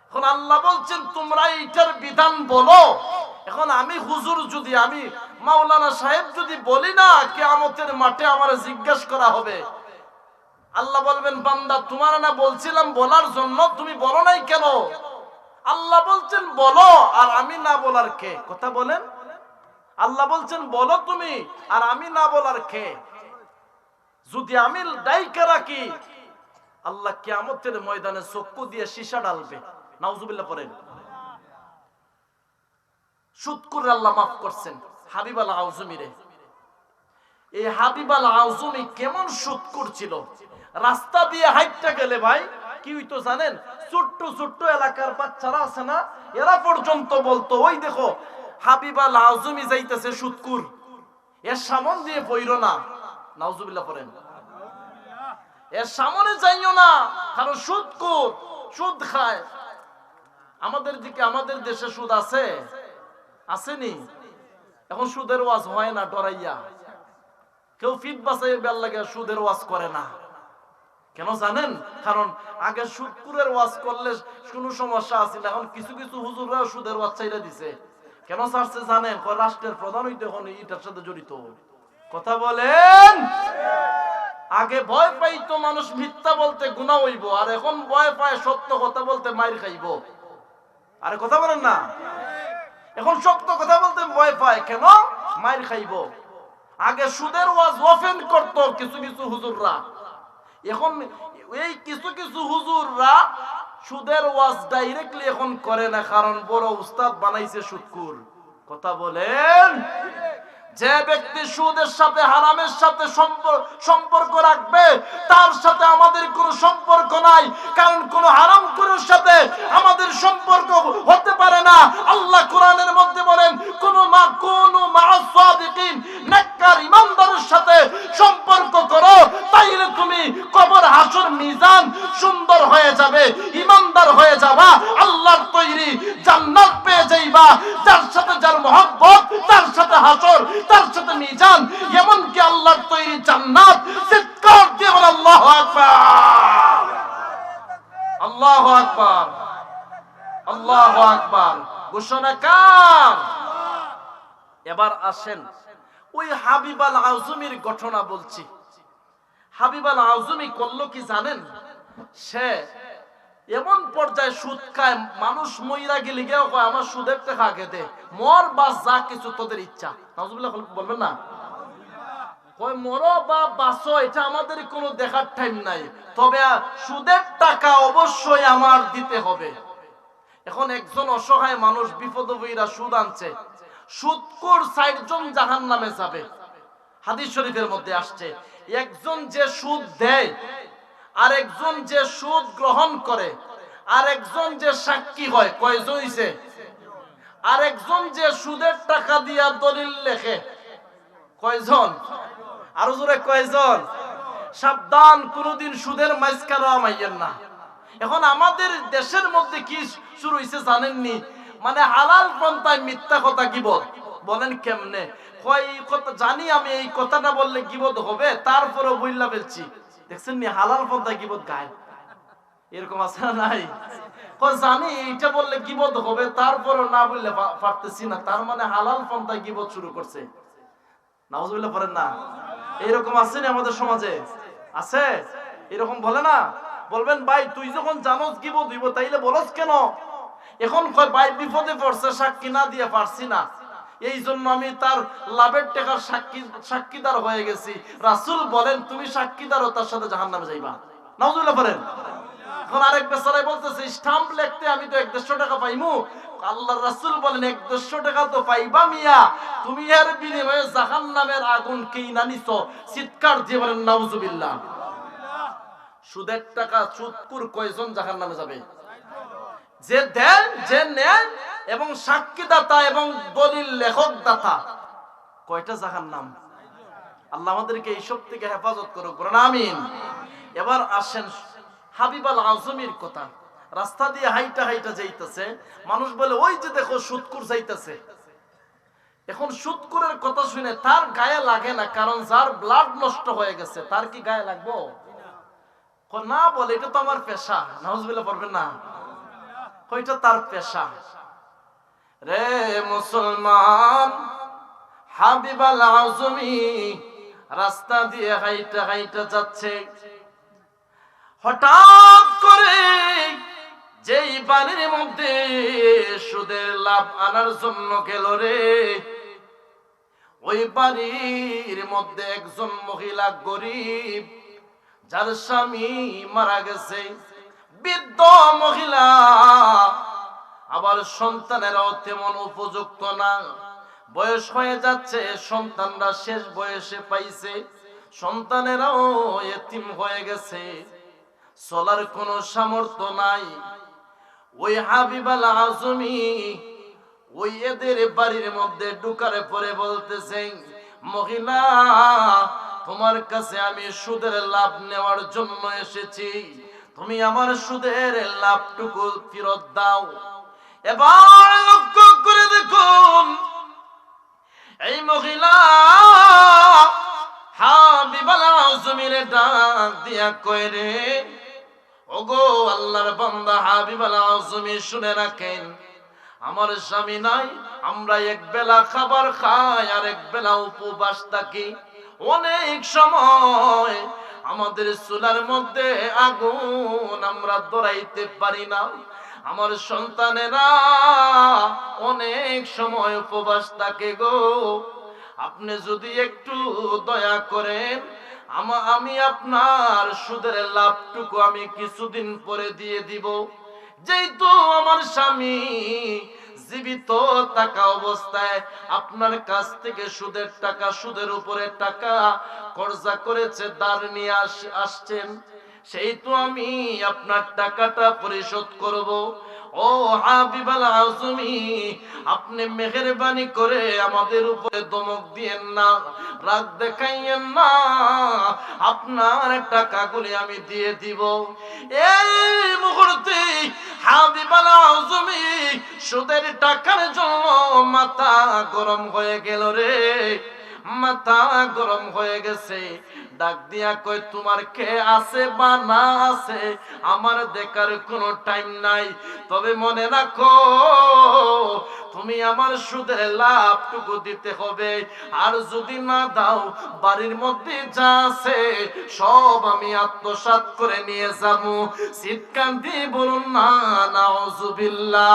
এখন আল্লাহ বলছেন তোমরা এইটার বিধান বলো। এখন আমি হুজুর যদি, আমি মাওলানা সাহেব যদি বলি না, কিয়ামতের মাঠে আমার জিজ্ঞাসা করা হবে। আল্লাহ বলবেন বান্দা তোমার না বলছিলাম বলার জন্য, তুমি বলো নাই কেন? আল্লাহ বলছেন বলো আর আমি না বলার কে? কথা বলেন। আল্লাহ বলছেন বলো তুমি আর আমি না বলার কে? যদি আমি দায়িকা রাখি আল্লাহ কিয়ামতের ময়দানে চক্ষু দিয়ে সীসা ডালবে। নাউজুবিল্লাহ পড়েন। সুদকুর আল্লাহ মাফ করছেন হাবিব আল আউজুমিরে। এই হাবিব আল আউজুমি কেমন সুদকুর ছিল! রাস্তা দিয়ে হাইটটা গেলে ভাই কি হইতো জানেন? ছোট্ট ছোট্ট এলাকার বাচ্চারা আছে না, এরা পর্যন্ত বলতো ওই দেখো হাবিব আল আউজুমি যাইতেছে সুদকুর। এর সামন দিয়ে পইরো না, নাউজুবিল্লাহ পড়েন। এর সামনে যাইও না, কারণ সুদখোর, সুদ খায়। আমাদের দিকে, আমাদের দেশে সুদ আছে, আসেনি? এখন সুদের ওয়াজ হয় না ডরাইয়া, কেউ ফিট বাঁচাই বেল লাগে সুদের ওয়াজ করে না। কেন জানেন? কারণ আগে সুদখোরের ওয়াজ করলে কোনো সমস্যা আছিল, এখন কিছু কিছু হুজুররা সুদের ওয়াজ চাইরা দিছে। কেন ছাড়ছে জানেন? রাষ্ট্রের প্রধান হইতে এখন এটার সাথে জড়িত। কথা বলেন। আগে ভয় পাইতো মানুষ মিথ্যা বলতে গুনাহ হইব, আর এখন ভয় পায় সত্য কথা বলতে মাইর খাইব। আরে কথা বলেন না? এখন সত্য কথা বলতে ভয় পায়, কেন? মাইর খাইব। আগে সুদের ওয়াজ ওপেন করত কিছু কিছু হুজুররা, এখন এই কিছু কিছু হুজুররা সুদের ওয়াজ ডাইরেক্টলি এখন করে না, কারণ বড় উস্তাদ বানাইছে সুদখোর। কথা বলেন। যে ব্যক্তি সুদের সাথে, হারামের সাথে সম্পর্ক রাখবে, তার সাথে আমাদের কোনো সম্পর্ক নাই, কারণ কোন হারামখোরের সাথে আমাদের সম্পর্ক হতে পারে না। আল্লাহ কোরআনের মধ্যে বলেন, কোন মা'আস সাদিকিন, নেককার ইমানদারের সাথে সম্পর্ক করো, তাইলে তুমি কবর হাসর মিজান সুন্দর হয়ে যাবে, ইমানদার হয়ে যাবা, আল্লাহর তৈরি জান্নাত পেয়ে যাইবা। যার সাথে যার মহব্বত, তার সাথে হাসর, তার সাথে মিজান, এমনকি আল্লাহর তৈরি জান্নাত। চিৎকার দিয়ে বল আল্লাহু আকবার, আল্লাহু আকবার, আল্লাহু আকবার। ঘোষণা কার? এবার আসেন ওই হাবিব আল আজমির ঘটনা বলছি। হাবিব আল আজমি করলো কি জানেন? সে এমন পর্যায়ে সুদ খায়, মানুষ মইরা গেলে গিয়ে কয় আমার সুদের টাকা আগে দে, মর বাস যা কিছু তোদের ইচ্ছা। নাউজুবিল্লাহ বলবেন না? কয় মরো বা বাঁচো, এটা আমাদের কোনো দেখার টাইম নাই, তবে সুদের টাকা অবশ্যই আমার দিতে হবে। এখন একজন অসহায় মানুষ বিপদে পইরা সুদ আনছে, সুদখোর ৬০ জন জাহান্নামে যাবে। হাদিস শরীফের মধ্যে আসছে, একজন যে সুদ দেয়, আর একজন যে সুদ গ্রহণ করে, আর একজন যে সাক্ষী হয়, কয়জন হইছে? আর একজন যে সুদের টাকা দিয়া দলিল লেখে, কয়জন? আরো জোরে কয়জন? সাবধান, কোনদিন সুদের মাইজকারা মাইয়েন না। এখন আমাদের দেশের মধ্যে কি শুরু হইছে জানেননি? মানে হালাল পন্থায় মিথ্যা কথা গীবত। বলেন কেমনে? কয় কথা জানি আমি, এই কথাটা বললে গীবত হবে, তারপরেও বইলা ফেলছি। দেখছেন নি হালাল পন্থায় গীবত গায়? এরকম আছে না নাই? কয় জানি এইটা বললে গীবত হবে, তারপরেও না বললে পারতেছি না, তার মানে হালাল পন্থায় গীবত শুরু করছে। নাউজুবিল্লাহ পড়েন না? এরকম আছে না আমাদের সমাজে? আছে এরকম? বলে না? বলবেন ভাই তুই যখন জানোস গীবত হইব তাইলে বলস কেন? এখন কয় ভাই বিপদে পড়ছে, সাক্ষী না দিয়ে পারছি না, এই জন্য আমি তার লাভের টাকার সাক্ষীদার হয়ে গেছি। রাসূল বলেন তুমি সাক্ষীদার ও তার সাথে জাহান্নামে যাইবা। নাউজুবিল্লাহ পড়েন। এখন আরেক বেচারাই বলতেছে স্টাম্প লিখতে আমি তো ১৫০ টাকা পাইমু। আল্লাহর রাসূল বলেন ১৫০ টাকা তো পাইবা মিয়া, তুমি এর বিনিময়ে জাহান্নামের আগুন কিনা নিছো। চিৎকার দিয়ে বলেন নাউজুবিল্লাহ। সুদের টাকা সুদখোর কয়জন জাহান্নামে যাবে? যে দেন, যে নেন, এবং সাক্ষীদাতা এবং দলিল লেখক দাতা, কয়টা জাহান্নাম? আল্লাহ আমাদেরকে এইসব থেকে হেফাজত করুক, বলেন আমিন। এবার আসেন হাবিব আল আজমির কথা। রাস্তা দিয়ে হাইটা হাইটা যাইতেছে, মানুষ বলে ওই যে দেখো সুদখোর যাইতেছে। এখন সুদখোরের কথা শুনে তার গায়ে লাগে না, কারণ যার ব্লাড নষ্ট হয়ে গেছে তার কি গায়ে লাগবো? না, বলে এটা তো আমার পেশা। নাউজুবিল্লাহ পড়বেন না? ওইটা তার পেশা। রে মুসলমান, হাবিব আল আজমি রাস্তা দিয়ে হাইটা হাইটা যাচ্ছে, হঠাৎ করে যেই বাড়ির মধ্যে সুদের লাভ আনার জন্য গেল রে, ওই বাড়ির মধ্যে একজন মহিলা গরিব, যার স্বামী মারা গেছে, বৃদ্ধ মহিলা, আবার সন্তানেরাও তেমন উপযুক্ত না, বয়স হয়ে যাচ্ছে, সন্তানরা শেষ বয়সে পাইছে, সন্তানেরাও এতিম হয়ে গেছে, চলার কোনো সামর্থ্য নাই। ওই হাবিব আল আজমি ওই এদের বাড়ির মধ্যে ঢুকারে পরে বলতেছেন, মহিলা, তোমার কাছে আমি সুদের লাভ নেওয়ার জন্য এসেছি, তুমি আমার সুদের লাভটুকু ফেরত দাও। এবার লক্ষ্য করে দেখুন, এই মহিলা হাবিবাল আজমিরে ডাক দিয়া কয় রে, ওগো আল্লাহর বান্দা হাবিবাল আজমি, শুনে রাখেন, আমার স্বামী নাই, আমরা এক বেলা খাবার খাই আর এক বেলা উপবাস থাকি। অনেক সময় আমাদের চুলার মধ্যে আগুন আমরা ধরাইতে পারি না, আমার সন্তানেরা অনেক সময় উপবাস থাকে গো। আপনি যদি একটু দয়া করেন, আমি আপনার সুদের লাভটুকু আমি কিছুদিন পরে দিয়ে দিব। যেহেতু আমার স্বামী জীবিত থাকা অবস্থায় আপনার কাছ থেকে সুদের টাকা, সুদের উপরে টাকা কর্জা করেছে, দাঁড় নিয়ে আসছেন, সেহেতু আমি আপনার টাকাটা পরিশোধ করব। ও হাবিবাল আজমি, আপনি মেহেরবানি করে আমাদের উপরে ধমক দিয়েন না, রাগ দেখাইয়েন না, আপনার টাকাগুলি আমি দিয়ে দিব। এই মুহূর্তে হাবিবাল আজমি সুদের টাকার জন্য মাথা গরম হয়ে গেল রে, মাথা গরম হয়ে গেছে। ডাক দিয়া কয়, তোমার কে আছে বা না আছে আমার দেখার কোনো টাইম নাই, তবে মনে রাখো তুমি আমার সুদের লাভটুকু দিতে হবে, আর যদি না দাও বাড়ির মধ্যে যা আছে সব আমি আত্মসাৎ করে নিয়ে যাব। চিৎকার দিয়ে বলুন না নাউজুবিল্লাহ।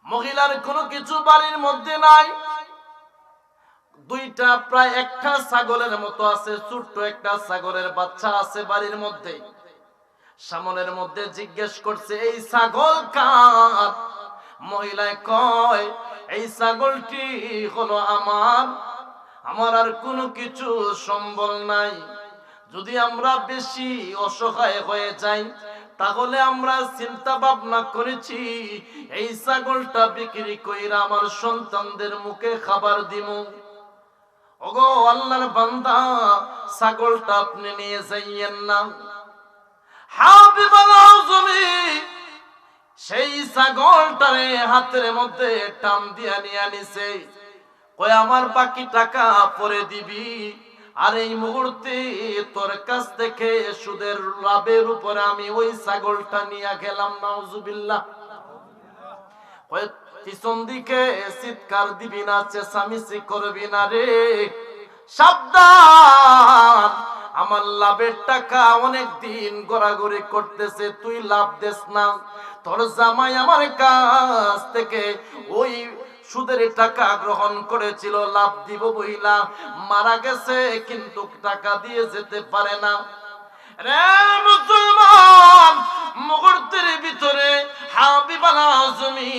মহিলার কোনো কিছু বাড়ির মধ্যে নাই, দুইটা প্রায় একটা ছাগলের মতো আছে, ছোট্ট একটা ছাগলের বাচ্চা আছে বাড়ির মধ্যে। সামনের মধ্যে জিজ্ঞেস করছে, এই ছাগল কার? মহিলায় কয়, এই ছাগলটি হলো আমার, আমার আর কোনো কিছু সম্বল নাই। যদি আমরা বেশি অসহায় হয়ে যাই, তাহলে আমরা চিন্তা ভাবনা করেছি এই ছাগলটা বিক্রি কইরা আমার সন্তানদের মুখে খাবার দিমু। ওগো আল্লাহর বান্দা, ছাগলটা আপনি নিয়ে যাইয়েন না। হাবিবাল আজমি সেই ছাগলটারে হাতের মধ্যে টান দিয়া নিয়ে নিছে, কই আমার বাকি টাকা পরে দিবি, আর এই মুহূর্তে তোর কাছ থেকে সুদের লাভের উপরে আমি ওই ছাগলটা নিয়ে গেলাম। নাউজুবিল্লাহ। কই পিছন দিকে চিৎকার দিবি না, চেঁচামেচি করবি না রে, সাবধান, আমার লাভের টাকা অনেক দিন গড়াগড়ি করতেছে, তুই লাভ দেস না। তোর জামাই আমার কাছ থেকে ওই সুদের টাকা গ্রহণ করেছিল, লাভ দিব বইলা মারা গেছে, কিন্তু টাকা দিয়ে যেতে পারে না। রে মুসলমান, মুহূর্তের ভিতরে হাবিবাল আজমি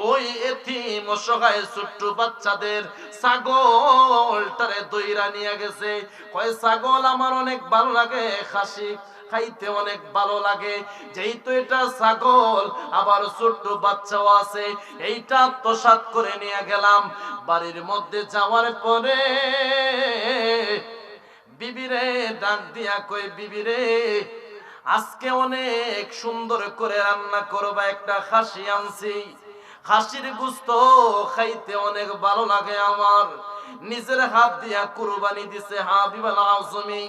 ওই এতিম অসহায় ছোট্ট বাচ্চাদের ছাগলটারে দইরা নিয়ে গেছে। কয়, ছাগল আমার অনেক ভালো লাগে, খাসি খাইতে অনেক ভালো লাগে, যেহেতু এটা ছাগল আবার ছোট্ট বাচ্চাও আছে, এইটা আত্মসাৎ করে নিয়ে গেলাম। বাড়ির মধ্যে যাওয়ার পরে বিবিরে ডাক দিয়া কই, বিবিরে আজকে অনেক সুন্দর করে রান্না করবা, একটা খাসি আনছি, খাসির গোশত খাইতে অনেক ভালো লাগে আমার, নিজের হাত দিয়া কুরবানি দিছে হাবিবাল আজমি।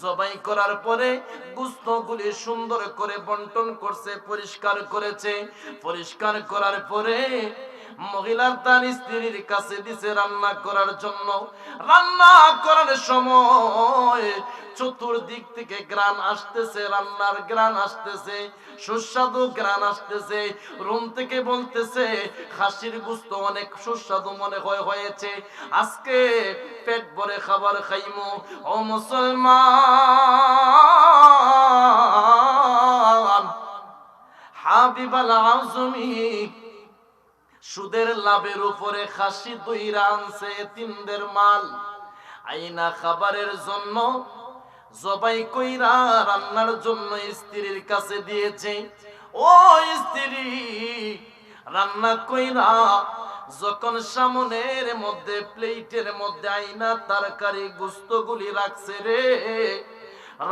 জবাই করার পরে গোশতগুলি সুন্দর করে বন্টন করছে, পরিষ্কার করেছে। পরিষ্কার করার পরে মহিলার তার স্ত্রীর কাছে দিছে রান্না করার জন্য। রান্না করার সময় চতুর্দিক থেকে গ্রান আসতেছে, রান্নার গ্রান আসতেছে, সুস্বাদু গ্রান আসতেছে। রুম থেকে বলতেছে, খাসির গোশত অনেক সুস্বাদু মনে হয়েছে, আজকে পেট ভরে খাবার খাইমু। ও মুসলমান, হাবিবাল আজমি সুদের লাভের উপরে খাসি দইরা আনছে, এতিমদের মাল, আইনা খাবারের জন্য জবাই কইরা রান্নার জন্য স্ত্রীর কাছে দিয়েছে। ও স্ত্রী, রান্না কইরা যখন সামনের মধ্যে প্লেটের মধ্যে আইনা তরকারি গোস্তগুলি রাখছে রে,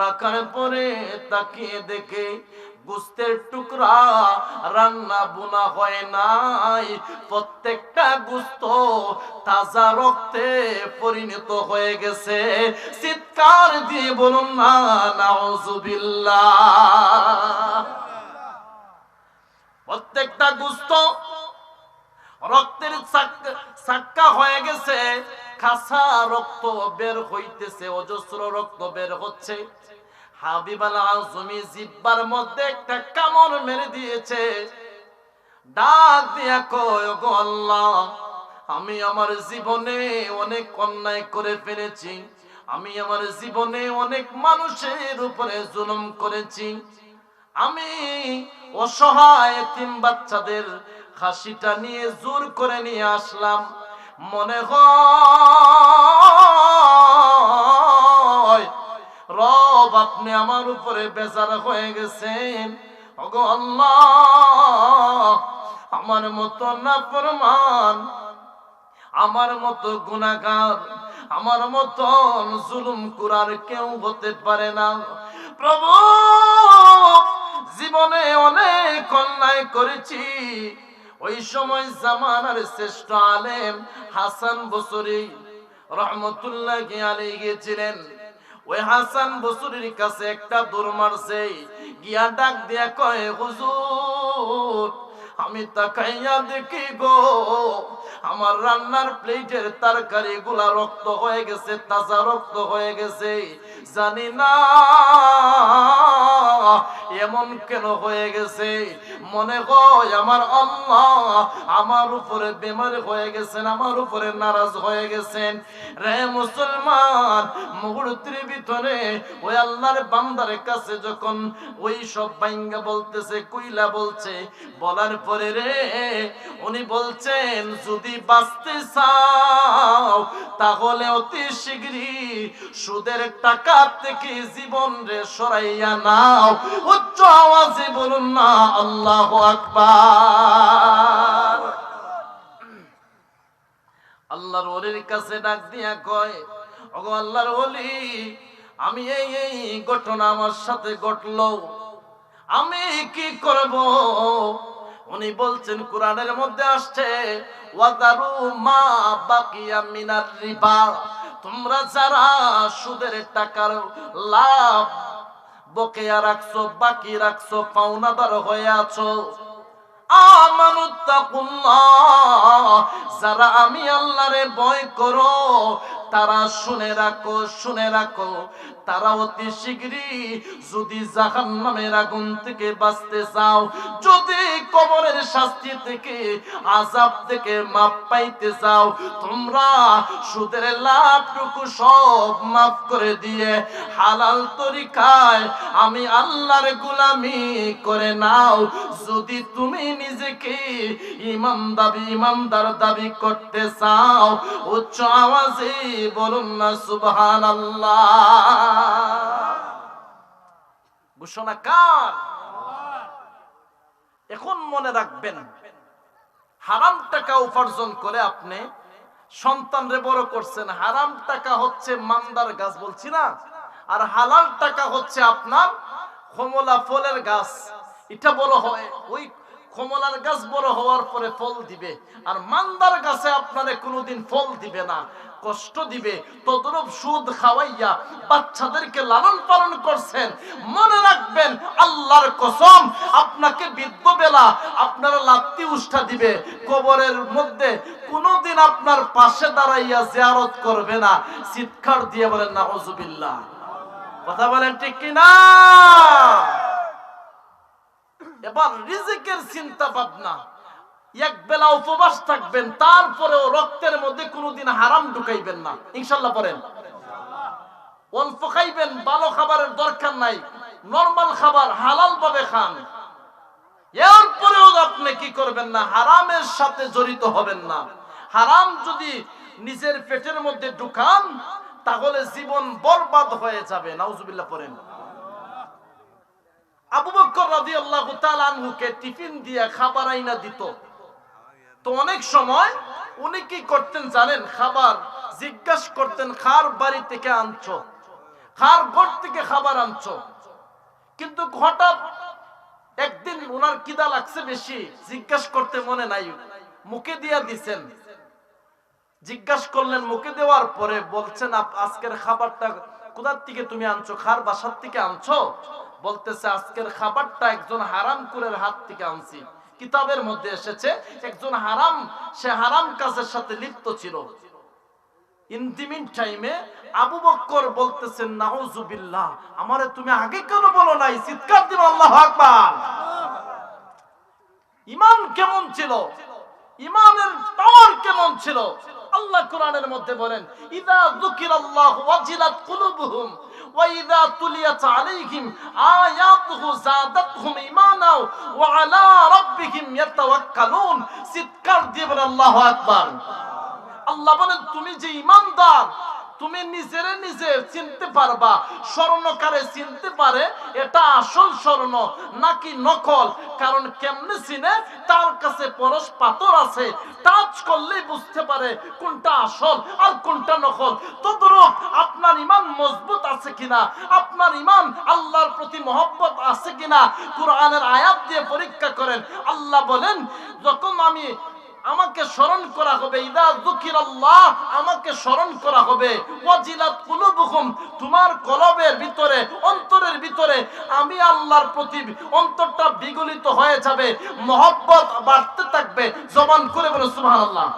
রাখার পরে তাকিয়ে দেখে গোস্তের টুকরা রান্না বোনা হয় নাই, প্রত্যেকটা গোস্ত তাজা রক্তে পরিণত হয়ে গেছে। চিৎকার দিয়ে বলুন না নাউজুবিল্লাহ। প্রত্যেকটা গোস্ত রক্তের চাক্কা হয়ে গেছে, কাঁচা রক্ত বের হইতেছে, অজস্র রক্ত বের হচ্ছে। হাবিব আল আজমি জিহ্বার মধ্যে একটা কামড় মেরে দিয়েছে, ডাক দিয়া কয় গো আল্লাহ, আমি আমার জীবনে অনেক অন্যায় করে ফেলেছি, আমি আমার জীবনে অনেক মানুষের উপরে জুলুম করেছি, আমি অসহায় এতিম বাচ্চাদের খাসিটা নিয়ে জোর করে নিয়ে আসলাম, মনে হয় রব আপনি আমার উপরে বেজার হয়ে গেছেন। ওগো আল্লাহ, আমার মতো নাফরমান, আমার মতো গুনাহগার, আমার মতো জুলুম করার কেউ হতে পারে না। প্রভু, জীবনে অনেক অন্যায় করেছি। ওই সময় জামানার শ্রেষ্ঠ আলেম হাসান বসরি রহমতুল্লাহি আলাইহি গিয়েছিলেন। ওই হাসান বসরির কাছে একটা দৌড় মারছে, গিয়া ডাক দিয়া কয় হুজুর, আমি তাকাইয়া দেখি গো আমার রান্নার প্লেটের তরকারি গুলা রক্ত হয়ে গেছে, তাজা রক্ত হয়ে গেছে, জানি না এমন কেন হয়ে গেছে। মনে হয় আমার আল্লাহ আমার উপরে বেমার হয়ে গেছেন, আমার উপরে নারাজ হয়ে গেছেন। রে মুসলমান, মুহূর্তের ভিতরে ওই আল্লাহর বান্দার কাছে যখন ওই সব বাইঙ্গা বলতেছে, কইলা বলছে, বলার পরে রে উনি বলছেন, যদি বাঁচতে চাও তাহলে অতি শীঘ্রই সুদের টাকা থেকে জীবন রে সরাইয়া নাও। উচ্চ আওয়াজে বলুন না আল্লাহু আকবার। আল্লাহর ওলির কাছে ডাক দিয়া কয়, ওগো আল্লাহর ওলি, আমি এই ঘটনা আমার সাথে ঘটলো, আমি কি করব? উনি বলছেন, কোরআনের মধ্যে আসছে, ওয়াদারু মা বাকিয়া মিনার রিবা, তোমরা যারা সুদের টাকার লাভ বকেয়া রাখছো, বাকি রাখছো, পাওনাদার হয়ে আছো, আমানুত্তাকুল্লাহ, যারা আমি আল্লাহরে ভয় করো, তারা শুনে রাখো, শুনে রাখো, তারা অতি শীঘ্রই যদি জাহান্নামের আগুন থেকে বাঁচতে চাও, যদি কবরের শাস্তি থেকে, আযাব থেকে মাফ পাইতে চাও, তোমরা সুদের লাভটুকু সব মাফ করে দিয়ে হালাল তরিকায় আমি আল্লাহর গোলামি করে নাও। যদি তুমি নিজেকে ইমানদার দাবি করতে চাও, উচ্চ আওয়াজে বলুন না সুবহানাল্লাহ। ঘোষণা কার? এখন মনে রাখবেন, হারাম টাকা উপার্জন করে আপনি সন্তানরে বড় করছেন, হারাম টাকা হচ্ছে মান্দার গাছ বলছি না, আর হালাল টাকা হচ্ছে আপনার কমলা ফলের গাছ। এটা বড় হয়, ওই কমলার গাছ বড় হওয়ার পরে ফল দিবে, আর মান্দার গাছে আপনারে কোনোদিন ফল দিবে না, কষ্ট দিবে। তদরূপ সুদ খাওয়াইয়া বাচ্চাদেরকে লালন পালন করছেন, মনে রাখবেন আল্লাহর কসম, আপনাকে বৃদ্ধ বেলা আপনারা লাত্তি উষ্ঠা দিবে, কবরের মধ্যে কোনোদিন আপনার পাশে দাঁড়াইয়া জিয়ারত করবে না। চিৎকার দিয়ে বলেন নাউজুবিল্লাহ। কথা বলেন ঠিক কিনা? এবার রিজিকের চিন্তা ভাবনা, এক বেলা উপবাস থাকবেন, তারপরেও রক্তের মধ্যে কোনোদিন হারাম ঢুকাইবেন না, ইনশাআল্লাহ পড়েন। অল্প খাইবেন, ভালো খাবারের দরকার নাই, নরমাল খাবার হালাল ভাবে খান। এরপরেও আপনি কি করবেন না, হারামের সাথে জড়িত হবেন না। হারাম যদি নিজের পেটের মধ্যে ঢুকান, তাহলে জীবন বরবাদ হয়ে যাবে। নাউজুবিল্লাহ পড়েন। আবু বকর রাদিয়াল্লাহু তাআলা আনহুকে টিফিন দিয়ে খাবার আইনা দিত, তো অনেক সময় উনি কি করতেন জানেন, খাবার জিজ্ঞাসা করতেন কার বাড়ি থেকে আনছো, কার ঘর থেকে খাবার আনছো। কিন্তু হঠাৎ একদিন ওনার কিদা লাগছে বেশি, জিজ্ঞাসা করতে মনে নাই, মুখে দিয়া দিছেন। জিজ্ঞাসা করলেন, মুখে দেওয়ার পরে বলছেন আজকের খাবারটা কোথার থেকে তুমি আনছো, কার বাসার থেকে আনছো? বলতেছে আজকের খাবারটা একজন হারামখোরের হাত থেকে আনছি। কিতাবের মধ্যে এসেছে একজন সে হারাম কাজের সাথে লিপ্ত ছিল। ইন্টিমিন টাইমে আবু বকর বলতেছেন নাউজুবিল্লাহ, আমারে তুমি আগে কেন বলো নাই? চিৎকার দিন আল্লাহু আকবার। ঈমান কেমন ছিল, ঈমানের পাওয়ার কেমন ছিল? আল্লাহ কোরআনের মধ্যে বলেন, ইযা যুকিরাল্লাহু ওয়াজিলাত কুলুবুহুম ওয়া ইযা তুলিয়াত আলাইহিম আয়াতুহু যাদাতহুম ঈমানা ওয়া আলা রাব্বিহিম ইয়াতাওয়াক্কালুন। চিৎকার দিয়ে বলেন আল্লাহু আকবার। আল্লাহ বলেন, তুমি যে ঈমানদার, তুমি নিজে চিনতে পারবা। স্বর্ণকারে চিনতে পারে এটা আসল স্বর্ণ নাকি নকল, কারণ কেমনে চিনে? তার কাছে পরশ পাথর আছে, টাচ করলেই বুঝতে পারে কোনটা আসল আর কোনটা নকল। তদ্রূপ আপনার ঈমান মজবুত আছে কিনা, আপনার ঈমান আল্লাহর প্রতি মহব্বত আছে কিনা, কোরআনের আয়াত দিয়ে পরীক্ষা করেন। আল্লাহ বলেন, যখন আমাকে স্মরণ করা হবে, ইদা যুকিরাল্লাহ, আমাকে স্মরণ করা হবে, ওয়াজিলাত কুলুবুকুম, তোমার কলবের ভিতরে, অন্তরের ভিতরে আমি আল্লাহর প্রতি অন্তরটা বিগলিত হয়ে যাবে, মহব্বত বাড়তে থাকবে। জবান করে বলো সুবহানাল্লাহ।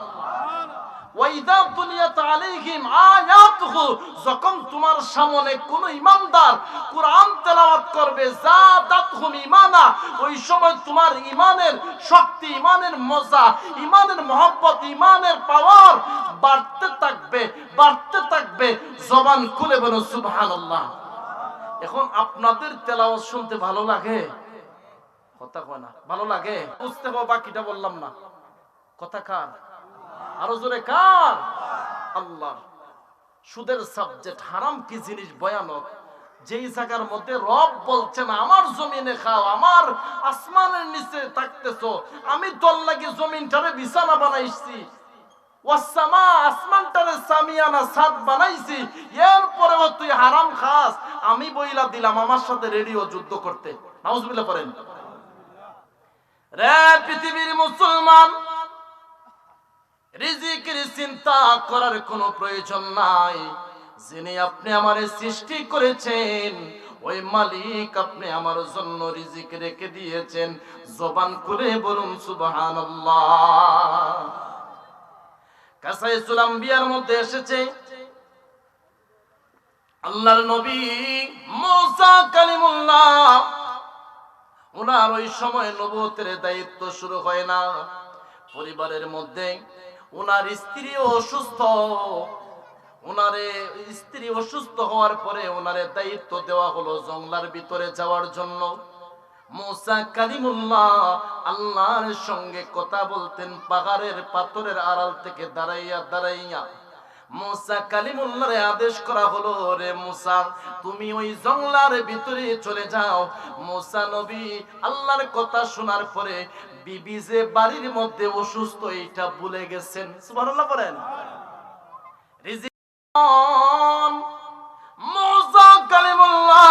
ওয়াইদা তুলিয়াত আলাইহিম আয়াতুহু, যখন তোমার সামনে কোন ঈমানদার কুরআন তেলাওয়াত করবে, যাদাতহুম ঈমানা, ওই সময় তোমার ঈমানের শক্তি, ঈমানের মজা, ঈমানের মহব্বত, ঈমানের পাওয়ার বাড়তে থাকবে, বাড়তে থাকবে। জবান খুলে বলো সুবহানাল্লাহ। এখন আপনাদের তেলাওয়াত শুনতে ভালো লাগে? কথা কয় না, ভালো লাগে? বুঝতে পারো, বাকিটা বললাম না। কথা কার? আরো জোরে কার? আল্লাহ। সুদের সাবজেক্ট, হারাম কি জিনিস ভয়ানক, যেই জায়গার মধ্যে রব বলছেন আমার জমিনে খাও, আমার আসমানের নিচে থাকতেছো, আমি তোর লাগি জমিনটারে বিছানা বানাইছি, ওয়াসসামা, আসমানটারে সামিয়ানা, ছাদ বানাইছি, এরপরেও তুই হারাম খাস, আমি বইলা দিলাম আমার সাথে রেডিও যুদ্ধ করতে। নাউজুবিল্লাহ পড়েন। রে পৃথিবীর মুসলমান, রিজিকের চিন্তা করার কোনো প্রয়োজন নাই। যিনি আপনি আমারে সৃষ্টি করেছেন, ওই মালিক আপনি আমার জন্য রিজিক রেখে দিয়েছেন। জবান খুলে বলুন সুবহানাল্লাহ। কাসাইসুল আম্বিয়ার মধ্যে এসেছে, আল্লাহর নবী মুসা কালিমুল্লাহ, ওনার ওই সময় নবুয়তের দায়িত্ব শুরু হয় না। পরিবারের মধ্যে ওনার স্ত্রী অসুস্থ, ওনারে স্ত্রী অসুস্থ হওয়ার পরে ওনারে দায়িত্ব দেওয়া হলো জঙ্গলার ভিতরে যাওয়ার জন্য। মুসা কালিমুল্লাহ আল্লাহর সঙ্গে কথা বলতেন পাহাড়ের পাথরের আড়াল থেকে দাঁড়াইয়া দাঁড়াইয়া। মুসা কালিমুল্লাহরে আদেশ করা হলো, রে মুসা, তুমি ওই জঙ্গলার ভিতরে চলে যাও। মুসা নবী আল্লাহর কথা শোনার পরে বিবি যে বাড়ির মধ্যে অসুস্থ এটা ভুলে গেছেন। সুবহানাল্লাহ পড়েন। মুসা কালিমুল্লাহ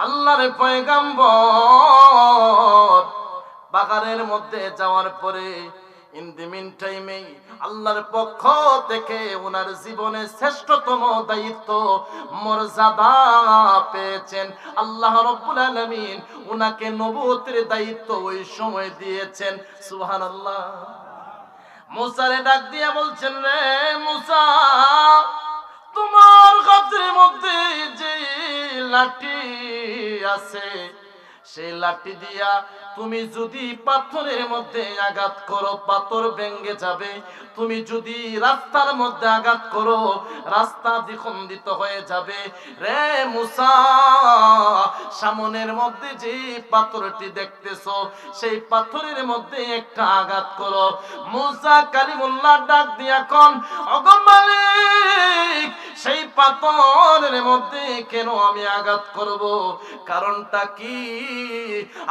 আল্লাহর পয়গম্বর পাহাড়ের মধ্যে যাওয়ার পরে ইন দি মিন টাইমে আল্লাহর পক্ষ থেকে ওনার জীবনে শ্রেষ্ঠতম দায়িত্ব মর্যাদা পেয়েছেন। আল্লাহ রাব্বুল আলামিন ওনাকে নবুয়তের দায়িত্ব ওই সময় দিয়েছেন। সুবহানাল্লাহ। মুসারে ডাক দিয়ে বলছেন, রে মুসা, তোমার হাতের মধ্যে যে লাঠি আছে, সেই লাঠি দিয়া তুমি যদি পাথরের মধ্যে আঘাত করো পাথর ভেঙে যাবে। তুমি যদি রাস্তার মধ্যে আঘাত করো রাস্তা দ্বিখণ্ডিত হয়ে যাবে। রে মুসা, সামনের মধ্যে যে পাথরটি দেখতেছো সেই পাথরের মধ্যে একটা আঘাত করো। মুসা কালিমুল্লাহ ডাক দিয়া কোন, ওগো মালিক, সেই পাথরের মধ্যে কেন আমি আঘাত করব? কারণটা কি?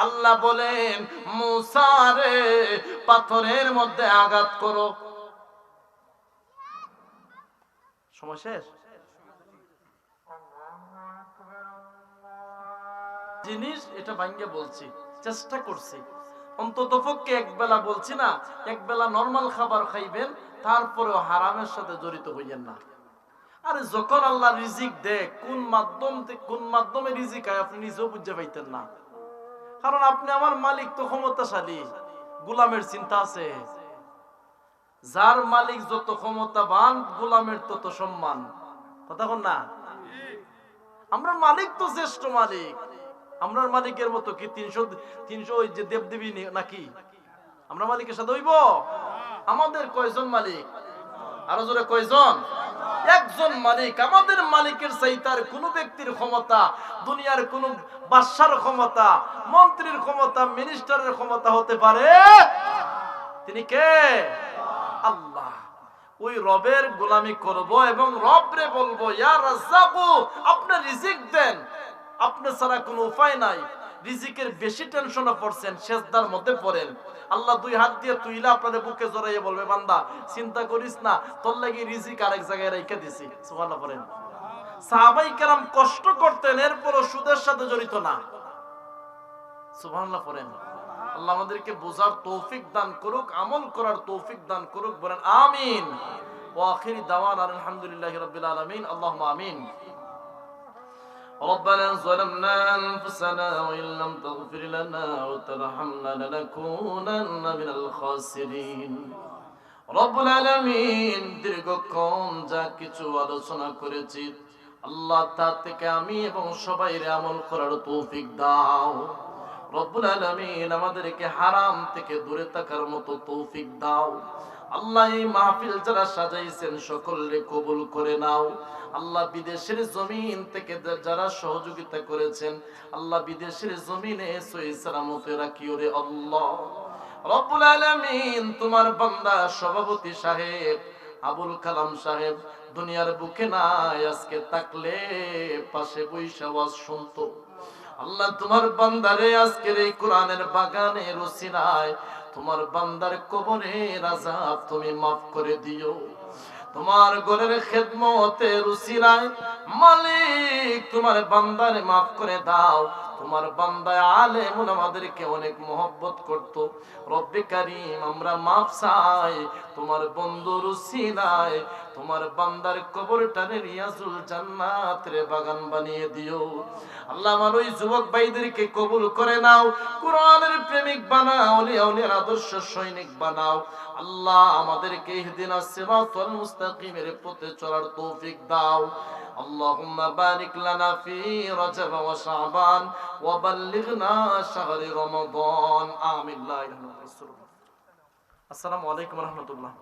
আল্লাহ বলে বললেন মুসা রে পাথরের মধ্যে আঘাত করো। সময় শেষ। জিনিস এটা ভাঙ্গে বলছি, চেষ্টা করছি অন্তত পক্ষে একবেলা বলছি না, একবেলা নরমাল খাবার খাইবেন, তারপরেও হারামের সাথে জড়িত হইয়েন না। আরে যখন আল্লাহ রিজিক দেয় কোন মাধ্যমে রিজিক হয় আপনি নিজেও বুঝতে পাইতেন না। কারণ আপনি আমার মালিক তো ক্ষমতাশালী, গোলামের চিন্তা আছে। যার মালিক যত ক্ষমতাবান গোলামের তত সম্মান। কথা বল না? আমরা মালিক তো শ্রেষ্ঠ মালিক। আমরা মালিকের মতো কি 300 ওই যে দেবদেবী নাকি? আমরা মালিকের সাথে হইব? আমাদের কয়জন মালিক? আরো জোরে কয়জন? একজন মালিক। আমাদের মালিকের চাইতে আর কোন ব্যক্তির ক্ষমতা, দুনিয়ার কোন বাদশার ক্ষমতা, মন্ত্রীর ক্ষমতা, মিনিস্টারের ক্ষমতা হতে পারে? তিনি কে? আল্লাহ। ওই রবের গোলামি করব এবং রবরে বলবো, ইয়া রাজ্জাকু, আপনি রিজিক দেন, আপনি ছাড়া কোনো উপায় নাই। রিজিকের বেশি টেনশনে পড়ছেন, সেজদার মধ্যে পড়েন। আল্লাহ দুই হাত দিয়ে তুইলা আপনাদের বুকে জড়াইয়ে বলবে, বান্দা চিন্তা করিস না, তোর লাগি রিজিক আরেক জায়গায় রেখে দিছি। সুবহানাল্লাহ পড়েন। সাহাবাই কেরাম কষ্ট করতেন, এরপরও সুদের সাথে জড়িত না। সুবহানাল্লাহ পড়েন। আল্লাহ আমাদেরকে বোঝার তৌফিক দান করুক, আমল করার তৌফিক দান করুক, বলেন আমিন। ওয়া আখিরি দাওয়ানা আলহামদুলিল্লাহি রাব্বিল আলামিন। আল্লাহুম্মা আমিন। ربنا ظلمنا أنفسنا وإن لم تغفر لنا وترحمنا لنكونن من الخاسرين। রব্বুল আলামিন, দীর্ঘক্ষণ যা কিছু আলোচনা করেছি আল্লাহ তা থেকে আমি এবং সবাইরে আমল করার তৌফিক দাও। রব্বুল আলামিন, আমাদেরকে হারাম থেকে দূরে থাকার মতো তৌফিক দাও। আল্লাহ এই মাহফিল যারা সাজাইছেন সকলকে কবুল করে নাও। আল্লাহ বিদেশের জমিন থেকে যারা সহযোগিতা করেছেন আল্লাহ বিদেশের জমিনে সহি সালামতে রাখিও রে আল্লাহ। রব্বুল আলামিন, তোমার বান্দা সভাপতি সাহেব আবুল কালাম সাহেব দুনিয়ার বুকে নাই, আজকে থাকলে পাশে বৈশা ওয়াজ শুনতো। আল্লাহ তোমার বান্দারে আজকের এই কোরআনের বাগানের উসিলায় তোমার বান্দার কবরের আযাব তুমি মাফ করে দিও। তোমার ঘরের খেদমতের উসিলায় মালিক তোমার বান্দারে মাফ করে দাও। তোমার বান্দা আলেম আমাদেরকে অনেক মহব্বত করত। রব্বে কারীম, আমরা মাফ চাই তোমার বন্ধুর উসিলায় তোমার বান্দার কবরটারে রিয়াজুল জান্নাতের বাগান বানিয়ে দিও। আল্লাহ আমার ওই যুবক ভাইদেরকে কবুল করে নাও, কোরআনের প্রেমিক বানাও, আউলিয়া আউলিয়ার আদর্শ সৈনিক বানাও। আল্লাহ আমাদেরকে ইহদিনাস সিরাতাল মুস্তাকিমের পথে চলার তৌফিক দাও। আল্লাহুম্মা বারিক লানা ফি রজব ওয়া শাবান ওয়া বাল্লিগনা শাহরি রমাদান। আমিন। আসসালামু আলাইকুম ওয়া রাহমাতুল্লাহ।